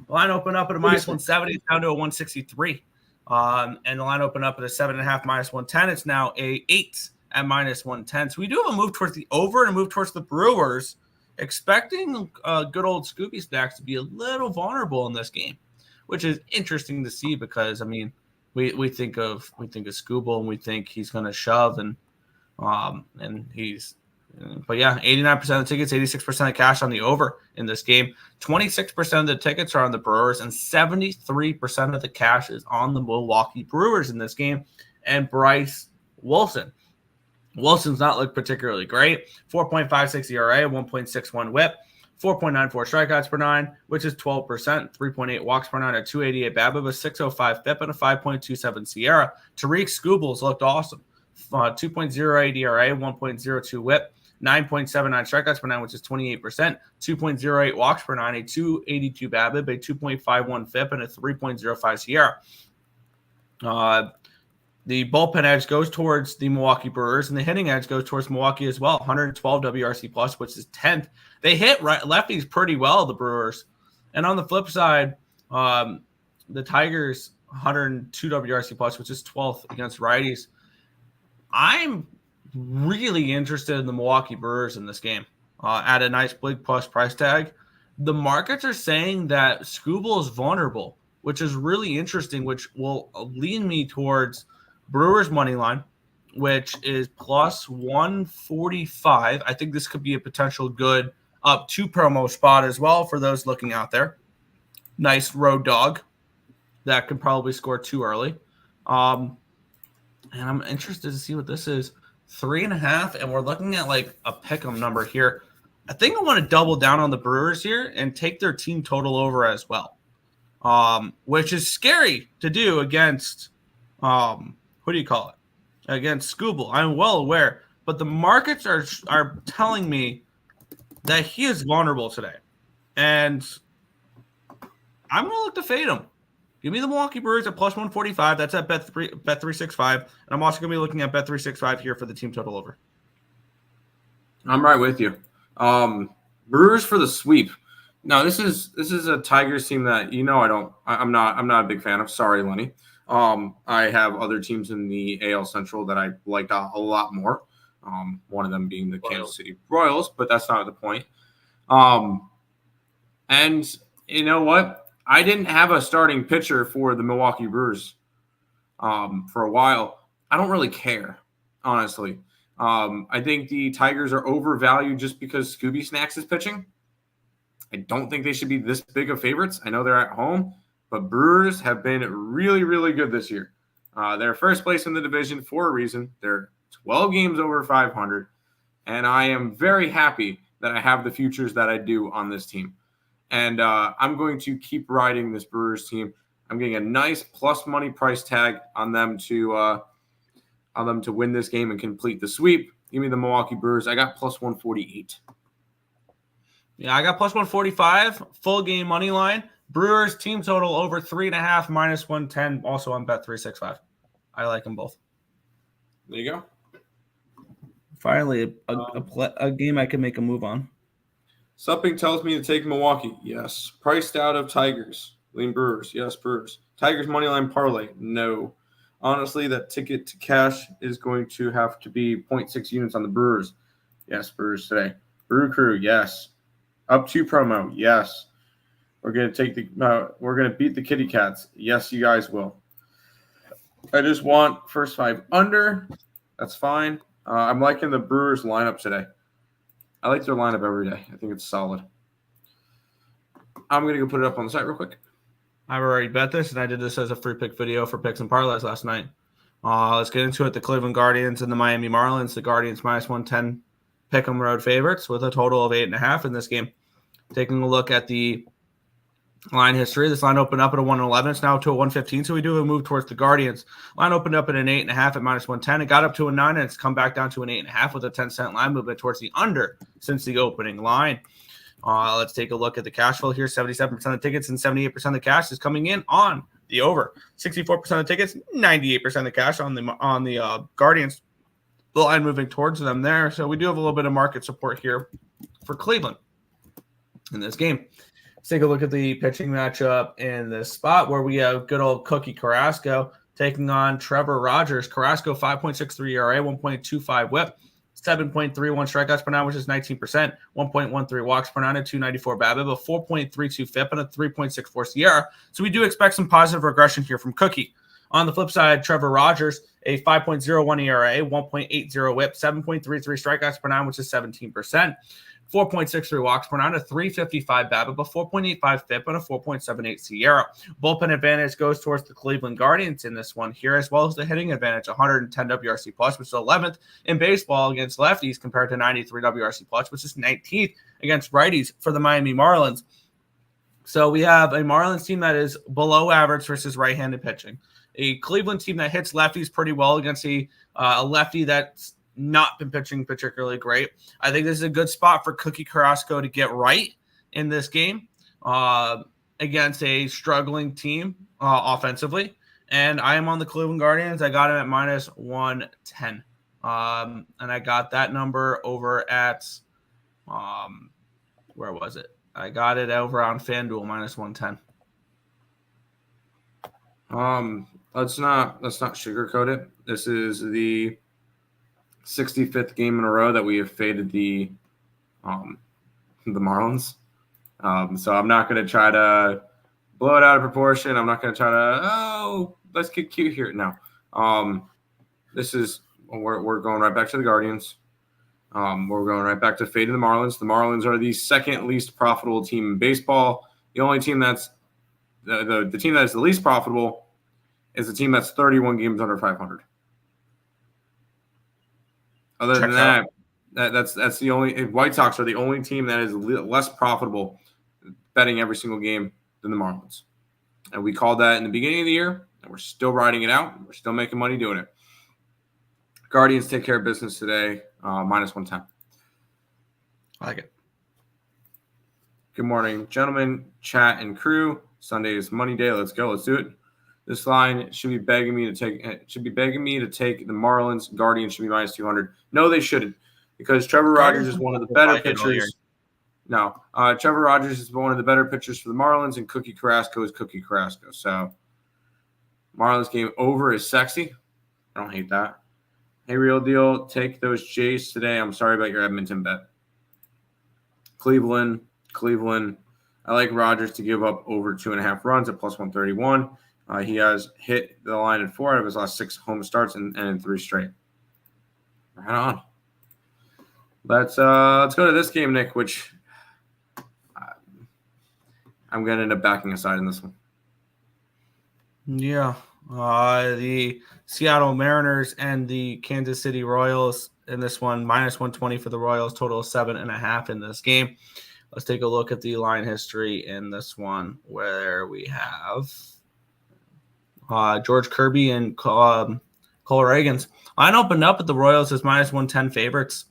The line opened up at a -170 down to a 163. And the line opened up at a 7.5 -110. It's now a 8 at -110. So we do have a move towards the over and a move towards the Brewers, expecting good old Scooby Stacks to be a little vulnerable in this game, which is interesting to see because, I mean, we think of Scooble and we think he's going to shove and he's – but yeah, 89% of the tickets, 86% of cash on the over in this game. 26% of the tickets are on the Brewers, and 73% of the cash is on the Milwaukee Brewers in this game. And Bryce Wilson. Wilson's not looked particularly great. 4.56 ERA, 1.61 WHIP, 4.94 strikeouts per 9, which is 12%, 3.8 walks per 9, a 288 BABIP, a 605 FIP, and a 5.27 SIERA. Tariq Skubals looked awesome. 2.08 ERA, 1.02 WHIP, 9.79 strikeouts per 9, which is 28%, 2.08 walks per 9, a 282 BABIP, a 2.51 FIP, and a 3.05 SIERA. The bullpen edge goes towards the Milwaukee Brewers, and the hitting edge goes towards Milwaukee as well. 112 WRC plus, which is 10th. They hit lefties pretty well, the Brewers. And on the flip side, the Tigers 102 WRC plus, which is 12th against righties. I'm really interested in the Milwaukee Brewers in this game at a nice big plus price tag. The markets are saying that Skubal is vulnerable, which is really interesting, which will lean me towards Brewers money line, which is plus 145. I think this could be a potential good up 2 promo spot as well for those looking out there. Nice road dog that could probably score too early. And I'm interested to see what this is. 3.5, and we're looking at like a pick'em number here. I think I want to double down on the Brewers here and take their team total over as well, which is scary to do against what do you call it? Against Skubal. I'm well aware, but the markets are telling me that he is vulnerable today, and I'm going to look to fade him. Give me the Milwaukee Brewers at plus 145. That's at Bet365. And I'm also going to be looking at Bet365 here for the team total over. I'm right with you. Brewers for the sweep. No, this is a Tigers team that I'm not a big fan of. Sorry, Lenny. I have other teams in the AL Central that I liked a lot more. One of them being the Kansas City Royals, but that's not the point. And you know what? I didn't have a starting pitcher for the Milwaukee Brewers for a while. I don't really care, honestly. I think the Tigers are overvalued just because Scooby Snacks is pitching. I don't think they should be this big of favorites. I know they're at home, but Brewers have been really, really good this year. They're first place in the division for a reason. They're 12 games over 500, and I am very happy that I have the futures that I do on this team. And I'm going to keep riding this Brewers team. I'm getting a nice plus money price tag on them to win this game and complete the sweep. Give me the Milwaukee Brewers. I got plus 148. Yeah, I got plus 145, full game money line. Brewers team total over 3.5, minus 110, also on Bet365. I like them both. There you go. Finally, a game I can make a move on. Something tells me to take Milwaukee. Yes. Priced out of Tigers. Lean Brewers. Yes, Brewers. Tigers moneyline parlay. No. Honestly, that ticket to cash is going to have to be 0.6 units on the Brewers. Yes, Brewers today. Brew Crew. Yes. Up 2 promo. Yes. We're going to take we're going to beat the Kitty Cats. Yes, you guys will. I just want first 5 under. That's fine. I'm liking the Brewers lineup today. I like their lineup every day. I think it's solid. I'm going to go put it up on the site real quick. I've already bet this, and I did this as a free pick video for picks and parlays last night. Let's get into it. The Cleveland Guardians and the Miami Marlins. The Guardians minus 110 pick'em road favorites with a total of 8.5 in this game. Taking a look at the line history, this line opened up at a 111. It's now to a 115, so we do have a move towards the Guardians. Line opened up at an 8.5 at minus 110. It got up to a 9, and it's come back down to an 8.5 with a 10-cent line movement towards the under since the opening line. Let's take a look at the cash flow here. 77% of tickets and 78% of the cash is coming in on the over. 64% of tickets, 98% of the cash on the Guardians. The line moving towards them there. So we do have a little bit of market support here for Cleveland in this game. Let's take a look at the pitching matchup in this spot where we have good old Cookie Carrasco taking on Trevor Rogers. Carrasco 5.63 ERA, 1.25 whip, 7.31 strikeouts per nine, which is 19%, 1.13 walks per nine, a 294 BABIP, a 4.32 FIP, and a 3.64 SIERA. So we do expect some positive regression here from Cookie. On the flip side, Trevor Rogers, a 5.01 ERA, 1.80 whip, 7.33 strikeouts per nine, which is 17%, 4.63 walks per nine, a 355 BABIP, a 4.85 FIP, and a 4.78 SIERA. Bullpen advantage goes towards the Cleveland Guardians in this one here, as well as the hitting advantage, 110 WRC plus, which is 11th in baseball against lefties compared to 93 WRC plus, which is 19th against righties for the Miami Marlins. So we have a Marlins team that is below average versus right-handed pitching. A Cleveland team that hits lefties pretty well against a lefty that's not been pitching particularly great. I think this is a good spot for Cookie Carrasco to get right in this game against a struggling team offensively. And I am on the Cleveland Guardians. I got him at minus 110. And I got that number over at, where was it? I got it over on FanDuel, minus 110. Let's not sugarcoat it. This is the 65th game in a row that we have faded the Marlins. So I'm not going to try to blow it out of proportion. I'm not going to try to, let's get cute here. No. This is we're going right back to the Guardians. We're going right back to fading the Marlins. The Marlins are the second least profitable team in baseball. The only team that's the team that is the least profitable is the team that's 31 games under 500. Other than that, that's the only. White Sox are the only team that is less profitable betting every single game than the Marlins, and we called that in the beginning of the year, and we're still riding it out. We're still making money doing it. Guardians take care of business today, minus 110. I like it. Good morning, gentlemen, chat, and crew. Sunday is money day. Let's go. Let's do it. This line should be begging me to take the Marlins. Guardians should be minus 200. No, they shouldn't, because Trevor Rogers is one of the better pitchers. No, Trevor Rogers is one of the better pitchers for the Marlins, and Cookie Carrasco is Cookie Carrasco. So Marlins game over is sexy. I don't hate that. Hey, Real Deal, take those Jays today. I'm sorry about your Edmonton bet. Cleveland. I like Rogers to give up over 2.5 runs at plus 131. He has hit the line in 4 out of his last 6 home starts and in 3 straight. Right on. Let's go to this game, Nick, which I'm going to end up backing aside in this one. Yeah. The Seattle Mariners and the Kansas City Royals in this one, minus 120 for the Royals, total of 7.5 in this game. Let's take a look at the line history in this one, where we have George Kirby and Cole Reagans. Line opened up at the Royals as minus 110 favorites,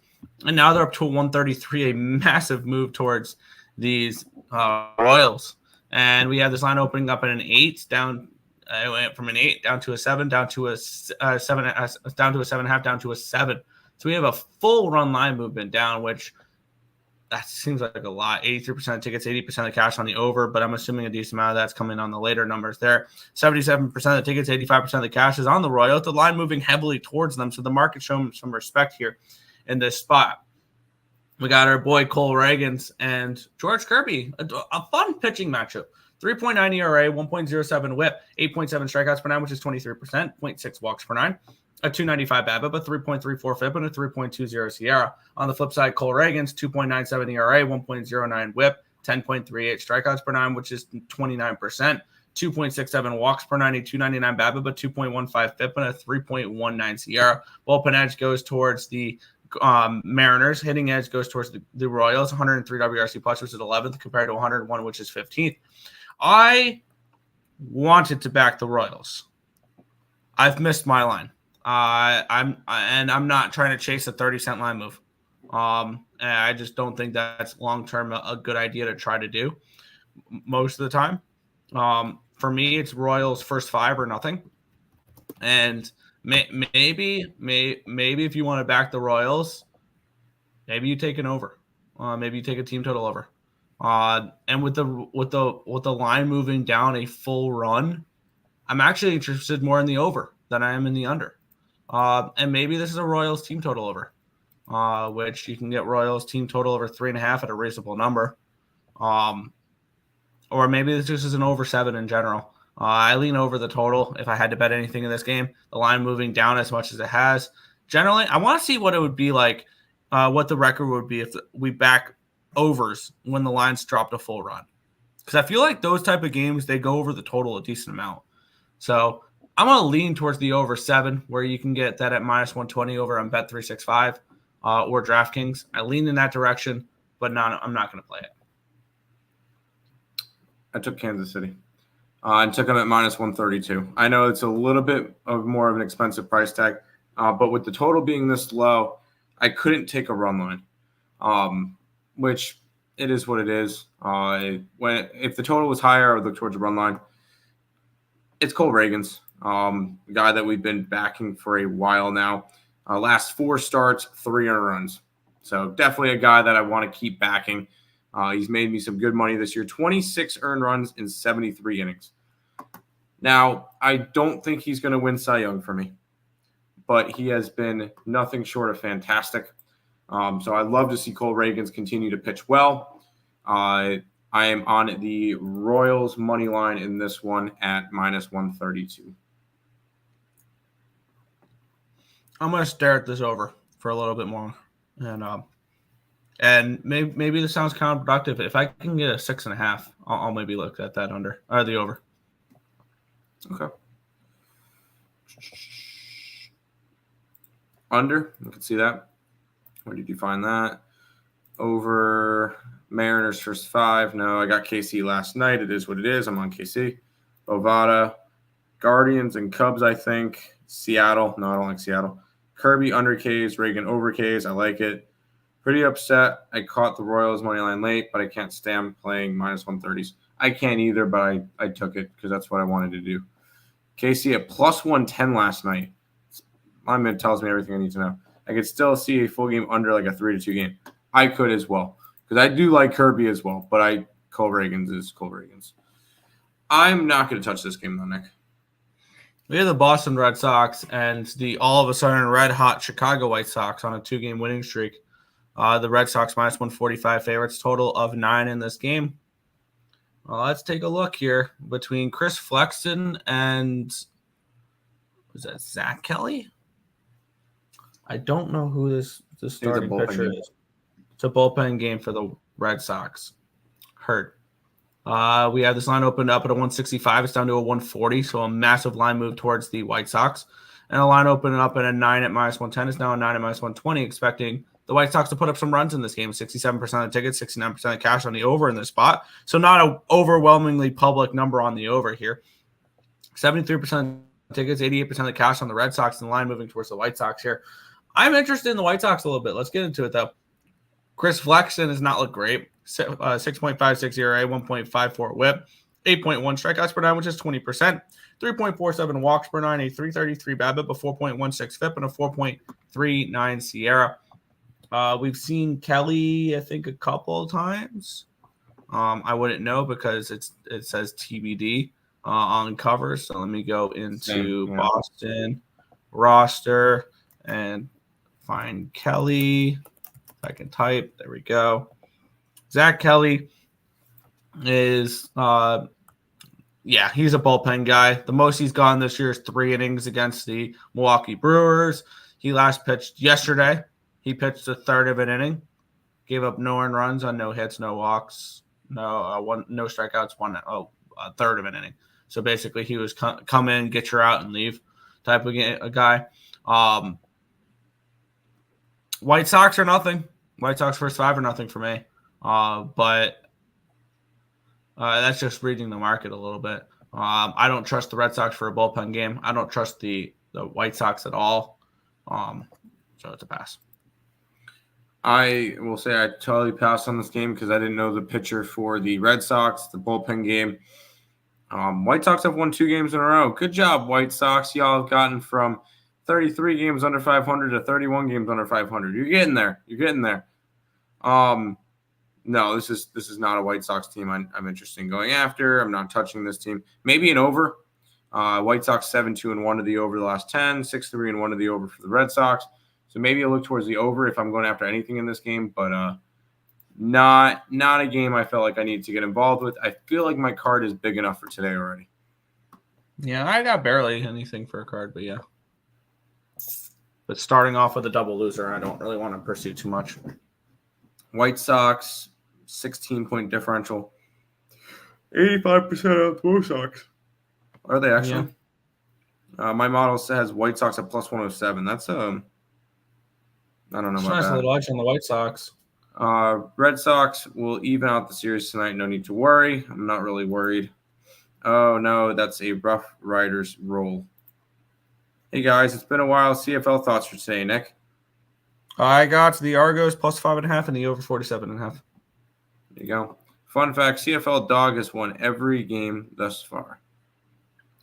and now they're up to 133, a massive move towards these Royals. And we have this line opening up at an 8 down. It went from an 8 down to a 7, down to a 7, down to a 7.5, down to a 7. So we have a full run line movement down, which that seems like a lot. 83% of tickets, 80% of cash on the over, but I'm assuming a decent amount of that's coming on the later numbers there. 77% of the tickets, 85% of the cash is on the Royals. The line moving heavily towards them, so the market showing some respect here in this spot. We got our boy Cole Reagans and George Kirby, a fun pitching matchup. 3.9 ERA, 1.07 whip, 8.7 strikeouts per 9, which is 23%, 0.6 walks per 9, a 295 BABIP, a 3.34 FIP, and a 3.20 Sierra. On the flip side, Cole Reagans, 2.97 ERA, 1.09 whip, 10.38 strikeouts per 9, which is 29%, 2.67 walks per 9, a 299 BABIP, a 2.15 FIP, and a 3.19 Sierra. Bullpen edge goes towards the Mariners. Hitting edge goes towards the Royals, 103 WRC plus, which is 11th, compared to 101, which is 15th. I wanted to back the Royals. I've missed my line. I'm not trying to chase a 30-cent line move. And I just don't think that's long-term a good idea to try to do most of the time. For me, it's Royals first 5 or nothing. And maybe if you want to back the Royals, maybe you take an over. Maybe you take a team total over. And with the line moving down a full run, I'm actually interested more in the over than I am in the under. And maybe this is a Royals team total over, which you can get Royals team total over 3.5 at a reasonable number. Or maybe this just is an over 7 in general. I lean over the total if I had to bet anything in this game. The line moving down as much as it has. Generally, I want to see what it would be like, what the record would be if we back overs when the lines dropped a full run. Because I feel like those type of games, they go over the total a decent amount. So I'm going to lean towards the over 7, where you can get that at minus 120 over on Bet365 or DraftKings. I lean in that direction, but I'm not going to play it. I took Kansas City. I took them at minus 132. I know it's a little bit of more of an expensive price tag, but with the total being this low, I couldn't take a run line, which it is what it is. If the total was higher, I would look towards a run line. It's Cole Reagans, the guy that we've been backing for a while now. Last 4 starts, 3 earned runs. So definitely a guy that I want to keep backing. He's made me some good money this year. 26 earned runs in 73 innings. Now, I don't think he's going to win Cy Young for me, but he has been nothing short of fantastic. So I'd love to see Cole Reagans continue to pitch well. I am on the Royals money line in this one at minus 132. I'm going to stare at this over for a little bit more. And maybe this sounds counterproductive. If I can get a 6.5, I'll maybe look at that under or the over. Okay. Under, you can see that. Where did you find that? Over Mariners first 5. No, I got KC last night. It is what it is. I'm on KC. Bovada, Guardians and Cubs, I think. Seattle. No, I don't like Seattle. Kirby under Ks, Reagan over Ks. I like it. Pretty upset. I caught the Royals money line late, but I can't stand playing minus 130s. I can't either, but I took it because that's what I wanted to do. KC at plus 110 last night. My man tells me everything I need to know. I could still see a full game under like a 3-2 game. I could as well because I do like Kirby as well, but Cole Reagans is Cole Reagans. I'm not going to touch this game though, Nick. We have the Boston Red Sox and the all of a sudden red-hot Chicago White Sox on a 2-game winning streak. The Red Sox minus 145 favorites, total of 9 in this game. Let's take a look here between Chris Flexen and was that Zach Kelly? I don't know who this starting pitcher is. It's a bullpen game for the Red Sox. Hurt. We have this line opened up at a 165. It's down to a 140, so a massive line move towards the White Sox. And a line opened up at a 9 at minus 110. It's now a 9 at minus 120, expecting the White Sox to put up some runs in this game. 67% of the tickets, 69% of cash on the over in this spot. So not an overwhelmingly public number on the over here. 73% tickets, 88% of the cash on the Red Sox, and the line moving towards the White Sox here. I'm interested in the White Sox a little bit. Let's get into it, though. Chris Flexen has not looked great. 6.56 ERA, 1.54 whip, 8.1 strikeouts per nine, which is 20%. 3.47 walks per nine, a 333 BABIP, a 4.16 FIP, and a 4.39 Sierra. We've seen Kelly, I think, a couple of times. I wouldn't know because it says TBD on cover. So let me go into Boston roster and find Kelly. If I can type, there we go. Zach Kelly is, he's a bullpen guy. The most he's gone this year is 3 innings against the Milwaukee Brewers. He last pitched yesterday. He pitched a third of an inning, gave up no earned runs on no hits, no walks, no strikeouts, a third of an inning. So basically, he was come in, get your out, and leave type of a guy. White Sox are nothing. White Sox first 5 are nothing for me. But that's just reading the market a little bit. I don't trust the Red Sox for a bullpen game. I don't trust the White Sox at all. So it's a pass. I will say I totally passed on this game because I didn't know the pitcher for the Red Sox, the bullpen game. White Sox have won 2 games in a row. Good job, White Sox. Y'all have gotten from 33 games under 500 to 31 games under 500. You're getting there. No, this is not a White Sox team I'm interested in going after. I'm not touching this team. Maybe an over. White Sox 7-2-1 to the over the last 10, 6-3-1 to the over for the Red Sox. So maybe I'll look towards the over if I'm going after anything in this game, but not a game I felt like I need to get involved with. I feel like my card is big enough for today already. Yeah, I got barely anything for a card, but yeah. But starting off with a double loser, I don't really want to pursue too much. White Sox, 16-point differential. 85% of the Blue Sox. Are they actually? Yeah. My model says White Sox at plus 107. That's I don't know about nice that. Little edge on the White Sox. Red Sox will even out the series tonight. No need to worry. I'm not really worried. Oh, no, that's a Rough Riders roll. Hey, guys, it's been a while. CFL thoughts for today, Nick? I got the Argos plus 5.5 and the over 47.5. There you go. Fun fact, CFL dog has won every game thus far.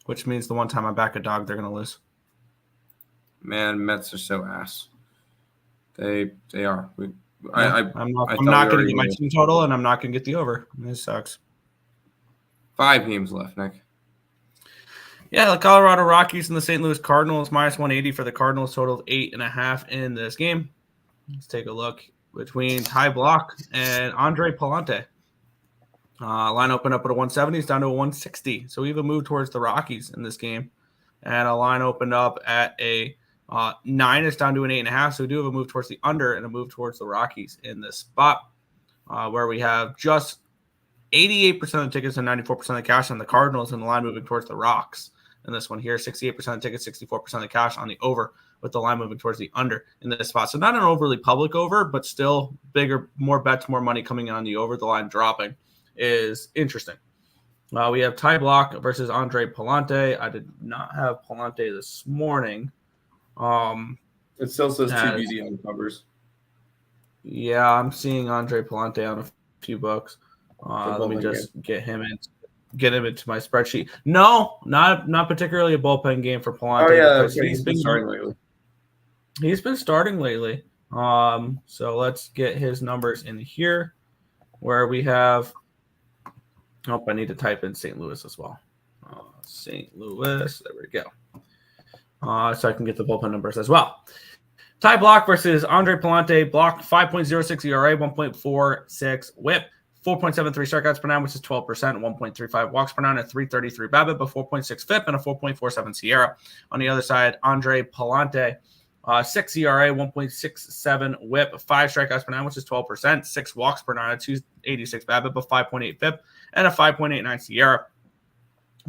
Which means the one time I back a dog, they're going to lose. Man, Mets are so ass. They are. I'm not going to get my team total, and I'm not going to get the over. This sucks. 5 games left, Nick. Yeah, the Colorado Rockies and the St. Louis Cardinals, minus 180 for the Cardinals, total of 8.5 in this game. Let's take a look between Ty Block and Andre Palante. Line opened up at a 170. It's down to a 160. So we have a move towards the Rockies in this game. And a line opened up at a 9. It's down to an 8.5. So we do have a move towards the under and a move towards the Rockies in this spot where we have just 88% of the tickets and 94% of the cash on the Cardinals and the line moving towards the Rocks. In this one here, 68% of the tickets, 64% of the cash on the over with the line moving towards the under in this spot. So not an overly public over, but still bigger, more bets, more money coming in on the over. The line dropping is interesting. We have Ty Block versus Andre Palante. I did not have Palante this morning. It still says TBD on the covers. Yeah, I'm seeing Andre Palante on a few books. Let me just get him into my spreadsheet. No, not particularly a bullpen game for Palante. Oh yeah, he's been starting lately. He's been starting lately. So let's get his numbers in here, where we have. Oh, I need to type in St. Louis as well. St. Louis, there we go. So I can get the bullpen numbers as well. Ty Block versus Andre Palante. Block 5.06 ERA, 1.46 WHIP. 4.73 strikeouts per nine, which is 12%, 1.35 walks per nine, a 333 BABIP, a 4.6 FIP, and a 4.47 Sierra. On the other side, Andre Palante, 6 ERA, 1.67 WHIP, 5 strikeouts per nine, which is 12%, 6 walks per nine, a 286 BABIP, a 5.8 FIP, and a 5.89 Sierra.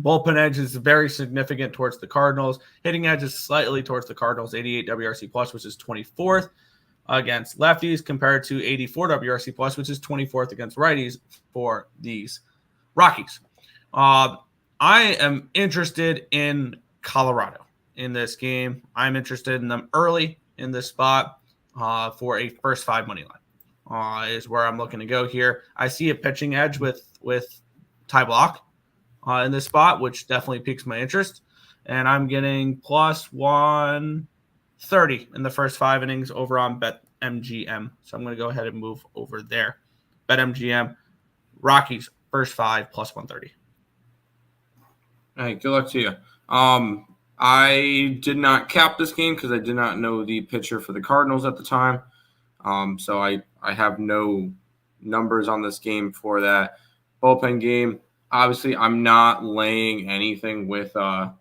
Bullpen edge is very significant towards the Cardinals. Hitting edge is slightly towards the Cardinals, 88 WRC plus, which is 24th. Against lefties compared to 84 WRC plus, which is 24th against righties for these Rockies. I'm I am interested in Colorado in this game. I'm interested in them early in this spot for a first 5 money line is where I'm looking to go here. I see a pitching edge with Ty Block in this spot, which definitely piques my interest. And I'm getting plus 130 in the first 5 innings over on BetMGM. So I'm going to go ahead and move over there. BetMGM, Rockies, first 5, plus 130. Hey, good luck to you. I did not cap this game because I did not know the pitcher for the Cardinals at the time. So I have no numbers on this game for that bullpen game. Obviously, I'm not laying anything with the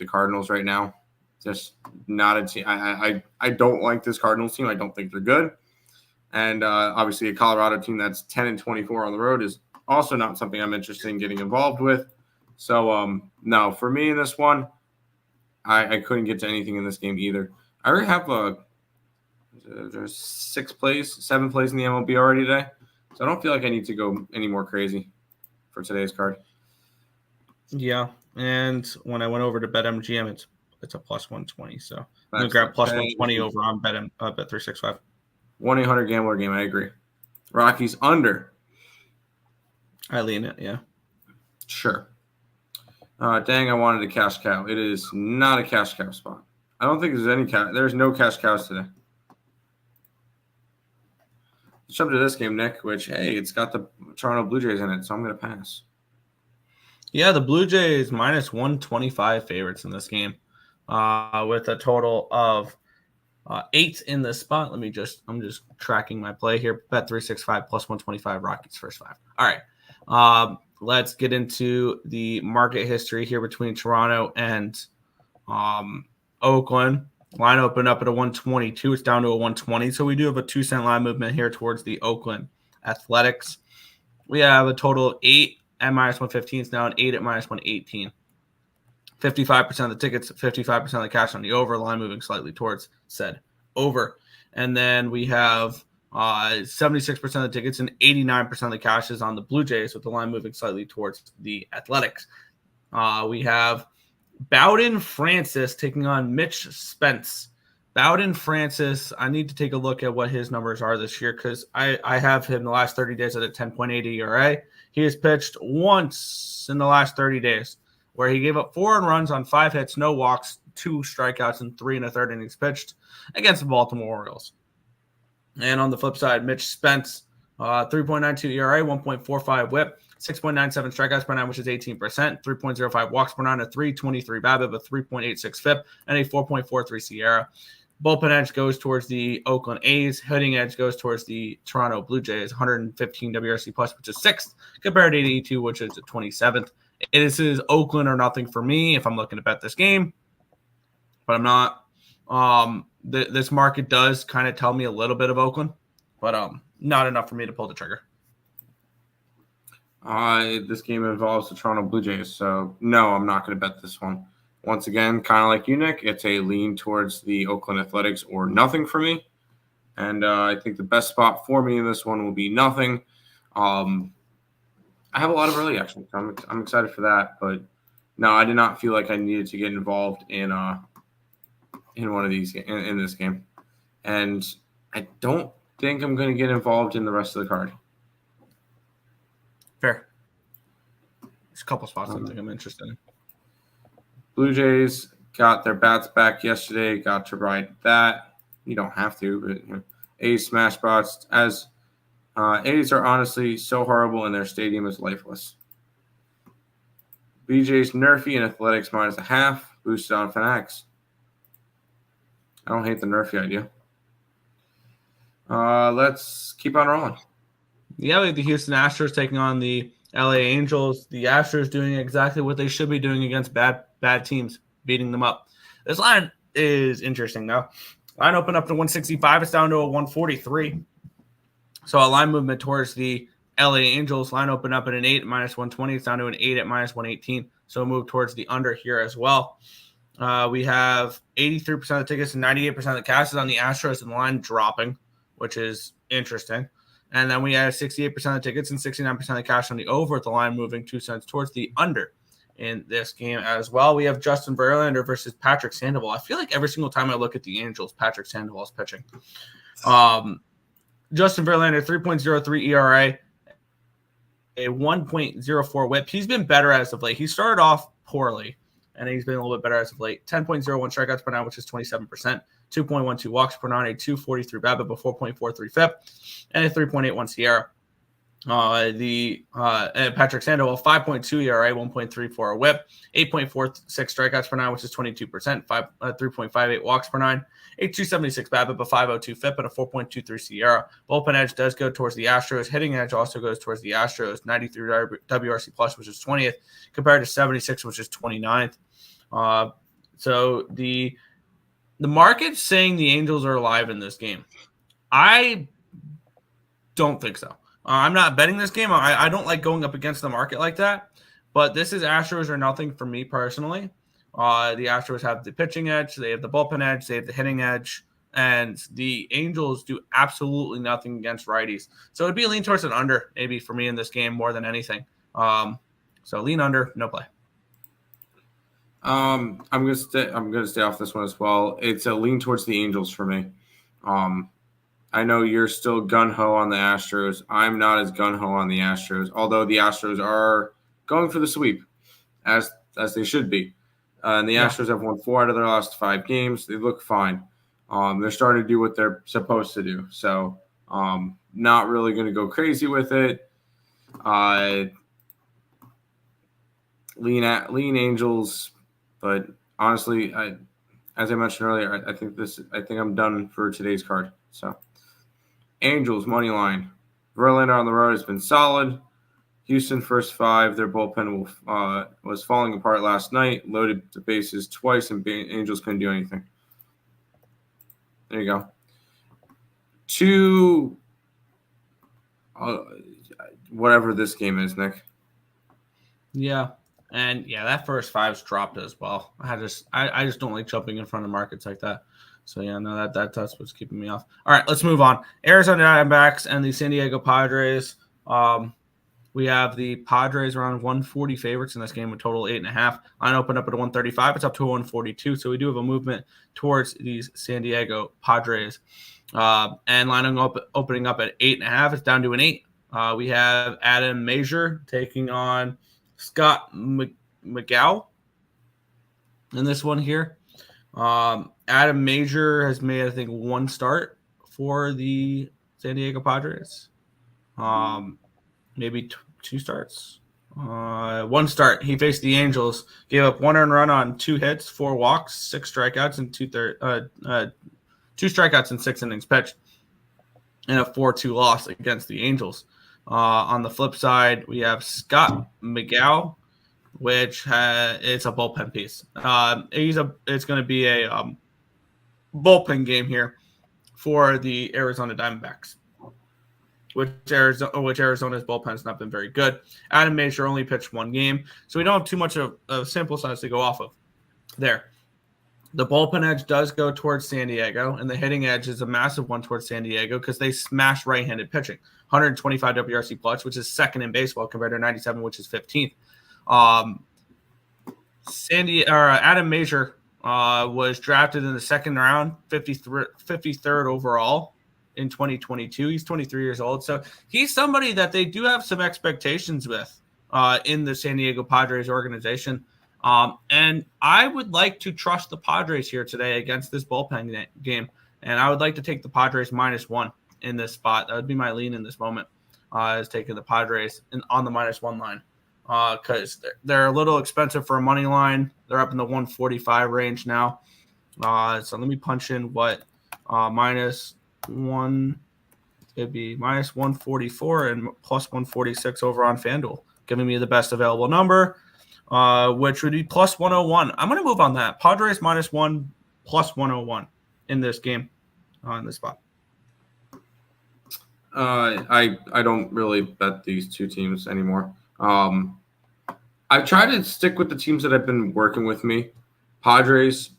Cardinals right now. Just not a team. I don't like this Cardinals team. I don't think they're good. And obviously, a Colorado team that's 10-24 on the road is also not something I'm interested in getting involved with. So, no, for me in this one, I couldn't get to anything in this game either. I already have there's 7 plays in the MLB already today. So I don't feel like I need to go any more crazy for today's card. Yeah, and when I went over to BetMGM, it's a plus 120. So I'm going to grab plus 120 over on Bet365. 1-800-GAMBLER game, I agree. Rockies under. I lean it, yeah. Sure. Dang, I wanted a cash cow. It is not a cash cow spot. I don't think there's any there's no cash cows today. Let's jump to this game, Nick, which, hey, it's got the Toronto Blue Jays in it, so I'm going to pass. Yeah, the Blue Jays minus 125 favorites in this game with a total of 8 in the spot. I'm just tracking my play here. Bet365 plus 125 Rockies first 5. All right. Let's get into the market history here between Toronto and Oakland. Line opened up at a 122. It's down to a 120. So we do have a 2-cent line movement here towards the Oakland Athletics. We have a total of 8 at minus 115. It's now an 8 at minus 118. 55% of the tickets, 55% of the cash on the over. Line moving slightly towards said over. And then we have 76% of the tickets and 89% of the cash is on the Blue Jays, with the line moving slightly towards the Athletics. We have Bowden Francis taking on Mitch Spence. Bowden Francis, I need to take a look at what his numbers are this year because I have him the last 30 days at a 10.8 ERA. He has pitched once in the last 30 days where he gave up 4 runs on 5 hits, no walks, 2 strikeouts, and 3 1/3 innings pitched against the Baltimore Orioles. And on the flip side, Mitch Spence, 3.92 ERA, 1.45 whip, 6.97 strikeouts per 9, which is 18%, 3.05 walks per 9, a 3.23 BABIP, a 3.86 FIP, and a 4.43 SIERA. Bullpen edge goes towards the Oakland A's. Hitting edge goes towards the Toronto Blue Jays, 115 WRC plus, which is 6th, compared to 82, which is 27th. This is Oakland or nothing for me if I'm looking to bet this game, but I'm not. This market does kind of tell me a little bit of Oakland, but not enough for me to pull the trigger. This game involves the Toronto Blue Jays, so no, I'm not going to bet this one. Once again, kind of like you, Nick, it's a lean towards the Oakland Athletics or nothing for me. And I think the best spot for me in this one will be nothing. I have a lot of early action. So I'm excited for that. But no, I did not feel like I needed to get involved in one of these in this game. And I don't think I'm going to get involved in the rest of the card. Fair. There's a couple spots I think I'm interested in. Blue Jays got their bats back yesterday. Got to ride that. You don't have to, but A's smash spots. As A's are honestly so horrible and their stadium is lifeless. BJ's Nerfy and Athletics minus a half. Boosted on Fanatics. I don't hate the Nerfy idea. Let's keep on rolling. Yeah, we have the Houston Astros taking on the LA Angels. The Astros doing exactly what they should be doing against bad teams, beating them up. This line is interesting, though. Line opened up to 165. It's down to a 143. So a line movement towards the LA Angels. Line opened up at an 8 at minus 120. It's down to an 8 at minus 118. So a move towards the under here as well. We have 83% of the tickets and 98% of the cash is on the Astros and the line dropping, which is interesting. And then we had 68% of the tickets and 69% of the cash on the over, with the line moving 2 cents towards the under in this game as well. We have Justin Verlander versus Patrick Sandoval. I feel like every single time I look at the Angels, Patrick Sandoval is pitching. Justin Verlander, 3.03 ERA, a 1.04 whip. He's been better as of late. He started off poorly, and he's been a little bit better as of late. 10.01 strikeouts per nine, which is 27%. 2.12 walks per nine, a 2.43 BABIP, a 4.43 FIP, and a 3.81 SIERA. Patrick Sandoval, 5.2 ERA, 1.34 whip, 8.46 strikeouts per nine, which is 22%, 3.58 walks per nine, a 276 BABIP, a 502 FIP, and a 4.23 SIERA. Bullpen edge does go towards the Astros. Hitting edge also goes towards the Astros. 93 WRC plus, which is 20th, compared to 76, which is 29th. So the market's saying the Angels are alive in this game. I don't think so. I'm not betting this game. I don't like going up against the market like that. But this is Astros or nothing for me personally. The Astros have the pitching edge. They have the bullpen edge. They have the hitting edge. And the Angels do absolutely nothing against righties. So it'd be a lean towards an under maybe for me in this game more than anything. So lean under, no play. I'm gonna stay off this one as well. It's a lean towards the Angels for me. I know you're still gun-ho on the Astros. I'm not as gun-ho on the Astros, although the Astros are going for the sweep, as they should be. And the Astros have won 4 out of their last 5 games. They look fine. They're starting to do what they're supposed to do. So not really going to go crazy with it. Lean Angels, but honestly, as I mentioned earlier, I think I'm done for today's card. So Angels money line. Verlander on the road has been solid. Houston first 5. Their bullpen was falling apart last night. Loaded the bases twice, and Angels couldn't do anything. There you go. 2. Whatever this game is, Nick. Yeah. And that first 5's dropped as well. I just don't like jumping in front of markets like that. So no, that's what's keeping me off. All right, let's move on. Arizona Diamondbacks and the San Diego Padres. We have the Padres around 140 favorites in this game, a total 8.5. Line opened up at 135. It's up to 142. So we do have a movement towards these San Diego Padres. And opening up at 8.5. It's down to an 8. We have Adam Major taking on Scott McGow in this one here. Adam Major has made, I think, 1 start for the San Diego Padres. Maybe 2 starts. 1 start. He faced the Angels, gave up 1 earned run on 2 hits, 4 walks, 6 strikeouts, and 2 strikeouts and 6 innings pitched, and a 4-2 loss against the Angels. On the flip side, we have Scott McGow, which it's a bullpen piece. It's going to be a bullpen game here for the Arizona Diamondbacks, which Arizona's bullpen has not been very good. Adam Major only pitched 1 game, so we don't have too much of a sample size to go off of there. The bullpen edge does go towards San Diego, and the hitting edge is a massive one towards San Diego because they smash right-handed pitching. 125 WRC plus, which is 2nd in baseball, compared to 97, which is 15th. Adam Major was drafted in the 2nd round, 53rd overall in 2022. He's 23 years old, so he's somebody that they do have some expectations with in the San Diego Padres organization. And I would like to trust the Padres here today against this bullpen game, and I would like to take the Padres -1 in this spot. That would be my lean in this moment, is taking the Padres on the -1 line, because they're a little expensive for a money line. They're up in the 145 range now. So let me punch in what -1 it'd be -144 and +146 over on FanDuel, giving me the best available number, which would be +101. I'm going to move on that. Padres -1 +101 in this game, in this spot. I don't really bet these 2 teams anymore. I've tried to stick with the teams that have been working with me. Padres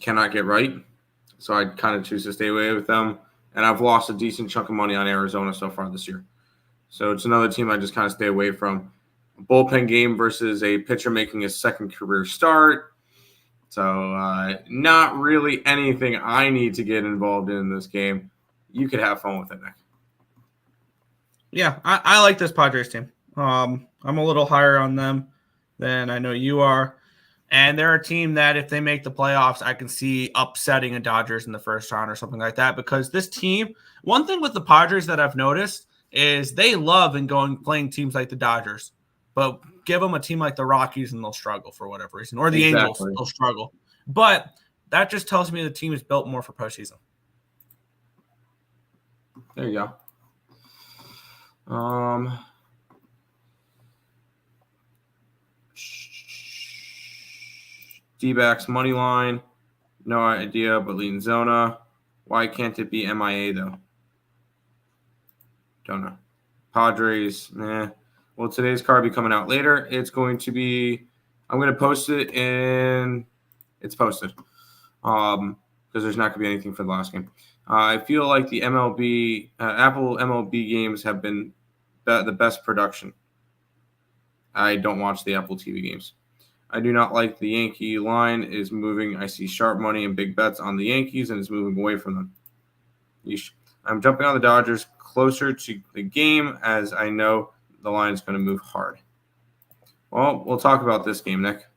cannot get right, so I kind of choose to stay away with them. and I've lost a decent chunk of money on Arizona so far this year. So it's another team I just kind of stay away from. A bullpen game versus a pitcher making his second career start. So not really anything I need to get involved in this game. You could have fun with it, Nick. Yeah, I like this Padres team. I'm a little higher on them than I know you are. And they're a team that if they make the playoffs, I can see upsetting a Dodgers in the first round or something like that. Because this team, one thing with the Padres that I've noticed is they love playing teams like the Dodgers. But give them a team like the Rockies and they'll struggle for whatever reason. Or the Angels, they'll struggle. But that just tells me the team is built more for postseason. There you go. D-backs money line, no idea, but leading Zona. Why can't it be MIA though? Don't know. Padres, Well, today's card will be coming out later. It's going to be, I'm going to post it it's posted. Because there's not going to be anything for the last game. I feel like the MLB, Apple MLB games have been the best production. I don't watch the Apple TV games. I do not like the Yankee line is moving. I see sharp money and big bets on the Yankees and it's moving away from them. I'm jumping on the Dodgers closer to the game as I know the line is going to move hard. Well, we'll talk about this game, Nick.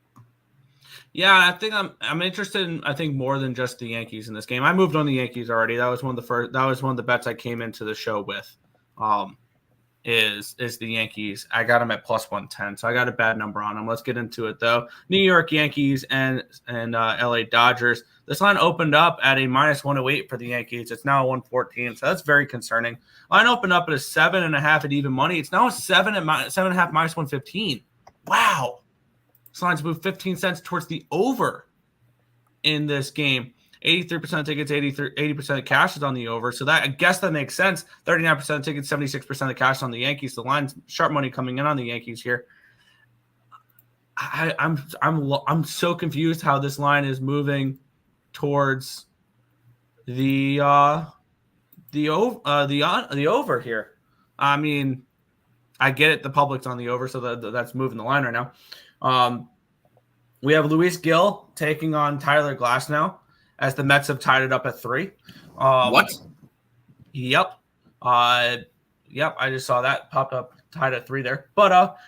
Yeah, I think I'm interested in more than just the Yankees in this game. I moved on the Yankees already. That was one of the bets I came into the show with. Is the Yankees. I got them at plus 110, so I got a bad number on them. Let's get into it though. New York Yankees and LA Dodgers. This line opened up at a minus 108 for the Yankees. It's now 114, so that's very concerning. Line opened up at a 7.5 at even money. It's now a 7.5 minus 115. Wow. This line's moved 15 cents towards the over in this game. 83% of tickets, 80% of cash is on the over. So I guess that makes sense. 39% of tickets, 76% of cash on the Yankees. The line's sharp money coming in on the Yankees here. I'm so confused how this line is moving towards the over here. I mean, I get it. The public's on the over, so that's moving the line right now. We have Luis Gil taking on Tyler Glasnow, as the Mets have tied it up at 3. What? Yep. I just saw that popped up, tied at 3 there. But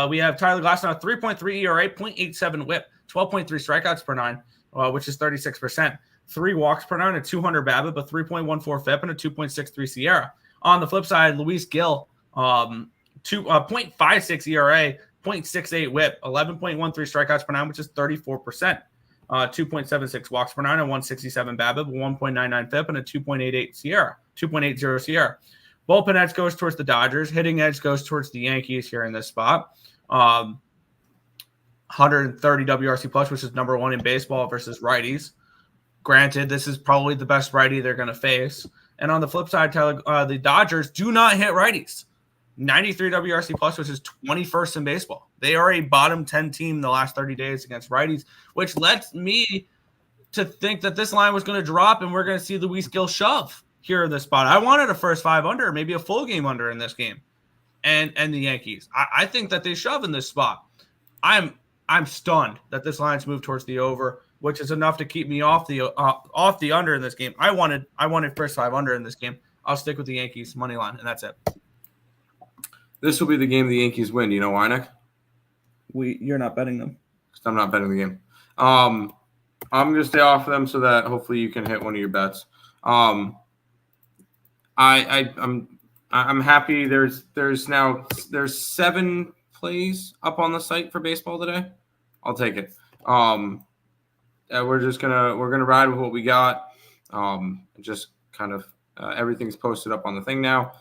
we have Tyler Glasnow, 3.3 ERA, 0.87 WHIP, 12.3 strikeouts per 9, which is 36%. 3 walks per 9, a 200 BABIP, a 3.14 FIP, and a 2.63 SIERA. On the flip side, Luis Gil, 0.56 ERA, 0.68 WHIP, 11.13 strikeouts per 9, which is 34%. 2.76 walks per 9, and 167 BABIP, 1.99 FIP, and a 2.80 SIERA. Bullpen edge goes towards the Dodgers. Hitting edge goes towards the Yankees here in this spot. 130 WRC plus, which is number 1 in baseball versus righties. Granted, this is probably the best righty they're going to face. And on the flip side, the Dodgers do not hit righties. 93 WRC plus, which is 21st in baseball. They are a bottom 10 team the last 30 days against righties, which lets me to think that this line was going to drop and we're going to see Luis Gil shove here in this spot. I wanted a first 5 under, maybe a full game under in this game. And the Yankees. I think that they shove in this spot. I'm stunned that this line's moved towards the over, which is enough to keep me off the under in this game. I wanted first 5 under in this game. I'll stick with the Yankees money line, and that's it. This will be the game the Yankees win. Do you know why, Nick? You're not betting them. Because I'm not betting the game. I'm going to stay off of them so that hopefully you can hit one of your bets. I'm happy. There's 7 plays up on the site for baseball today. I'll take it. We're gonna ride with what we got. Just kind of everything's posted up on the thing now.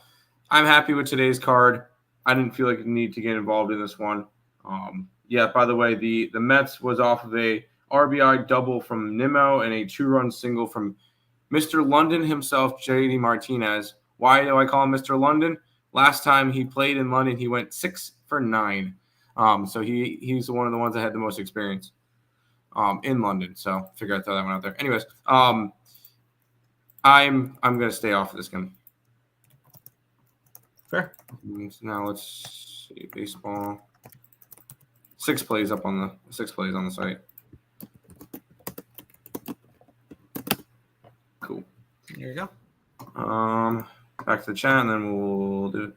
I'm happy with today's card. I didn't feel like the need to get involved in this one. By the way, the Mets was off of a RBI double from Nimmo and a 2-run single from Mr. London himself, JD Martinez. Why do I call him Mr. London? Last time he played in London, he went 6 for 9. So he's one of the ones that had the most experience in London. So figure I'd throw that one out there. Anyways, I'm going to stay off of this game. Fair. Now let's see baseball. 6 plays on the site. Cool. Here you go. Back to the chat, and then we'll do it.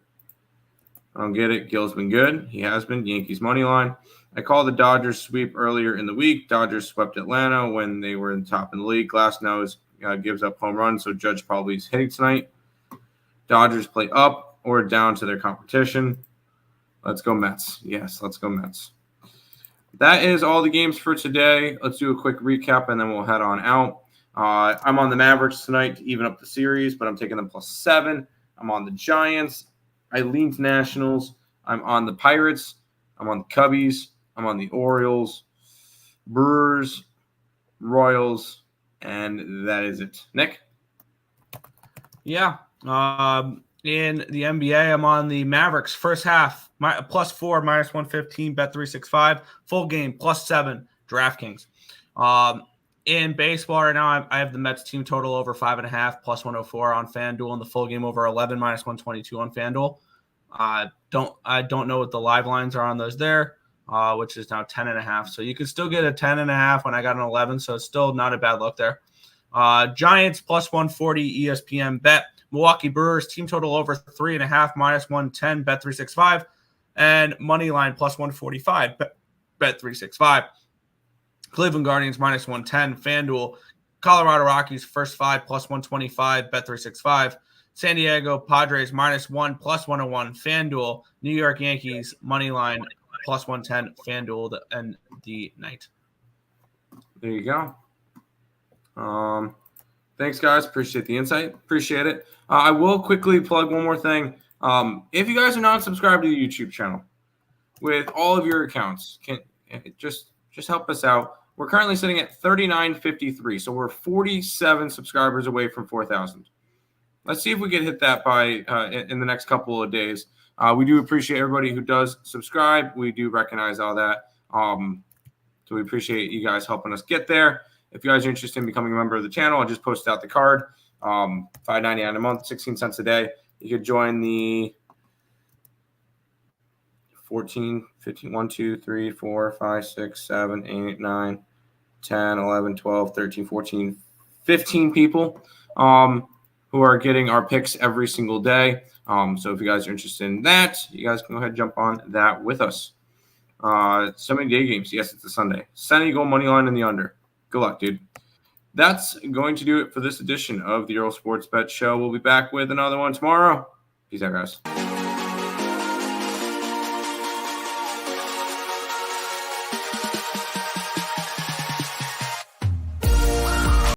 I don't get it. Gil's been good. He has been. Yankees money line. I called the Dodgers sweep earlier in the week. Dodgers swept Atlanta when they were in the top in the league. Glassnose gives up home runs, so Judge probably is hitting tonight. Dodgers play up or down to their competition. Let's go Mets. Yes, let's go Mets. That is all the games for today. Let's do a quick recap, and then we'll head on out. I'm on the Mavericks tonight to even up the series, but I'm taking them +7. I'm on the Giants. I leaned Nationals. I'm on the Pirates. I'm on the Cubbies. I'm on the Orioles, Brewers, Royals, and that is it. Nick? Yeah. In the NBA, I'm on the Mavericks first half, +4, -115, Bet365. Full game, +7, DraftKings. In baseball right now, I have the Mets team total over 5.5, +104 on FanDuel, and the full game over 11, -122 on FanDuel. I don't know what the live lines are on those there, which is now 10.5. So you could still get a 10.5 when I got an 11. So it's still not a bad look there. Giants +140 ESPN bet. Milwaukee Brewers team total over 3.5, -110 Bet365, and money line +145 Bet365. Cleveland Guardians -110 FanDuel. Colorado Rockies first 5 +125 Bet365. San Diego Padres -1 +101 FanDuel. New York Yankees money line +110 FanDuel to end the night. There you go. Thanks, guys. Appreciate the insight. Appreciate it. I will quickly plug one more thing. If you guys are not subscribed to the YouTube channel with all of your accounts, just help us out. We're currently sitting at 3953, so we're 47 subscribers away from 4,000. Let's see if we can hit that by in the next couple of days. We do appreciate everybody who does subscribe. We do recognize all that. So we appreciate you guys helping us get there. If you guys are interested in becoming a member of the channel, I just posted out the card. $5.99 a month, 16 cents a day. You could join the 14, 15, 1, 2, 3, 4, 5, 6, 7, 8, 9, 10, 11, 12, 13, 14, 15 people who are getting our picks every single day. So if you guys are interested in that, you guys can go ahead and jump on that with us. So many day games. Yes, it's a Sunday. San Diego money line in the under. Good luck, dude. That's going to do it for this edition of the Earle Sports Bet Show. We'll be back with another one tomorrow. Peace out, guys.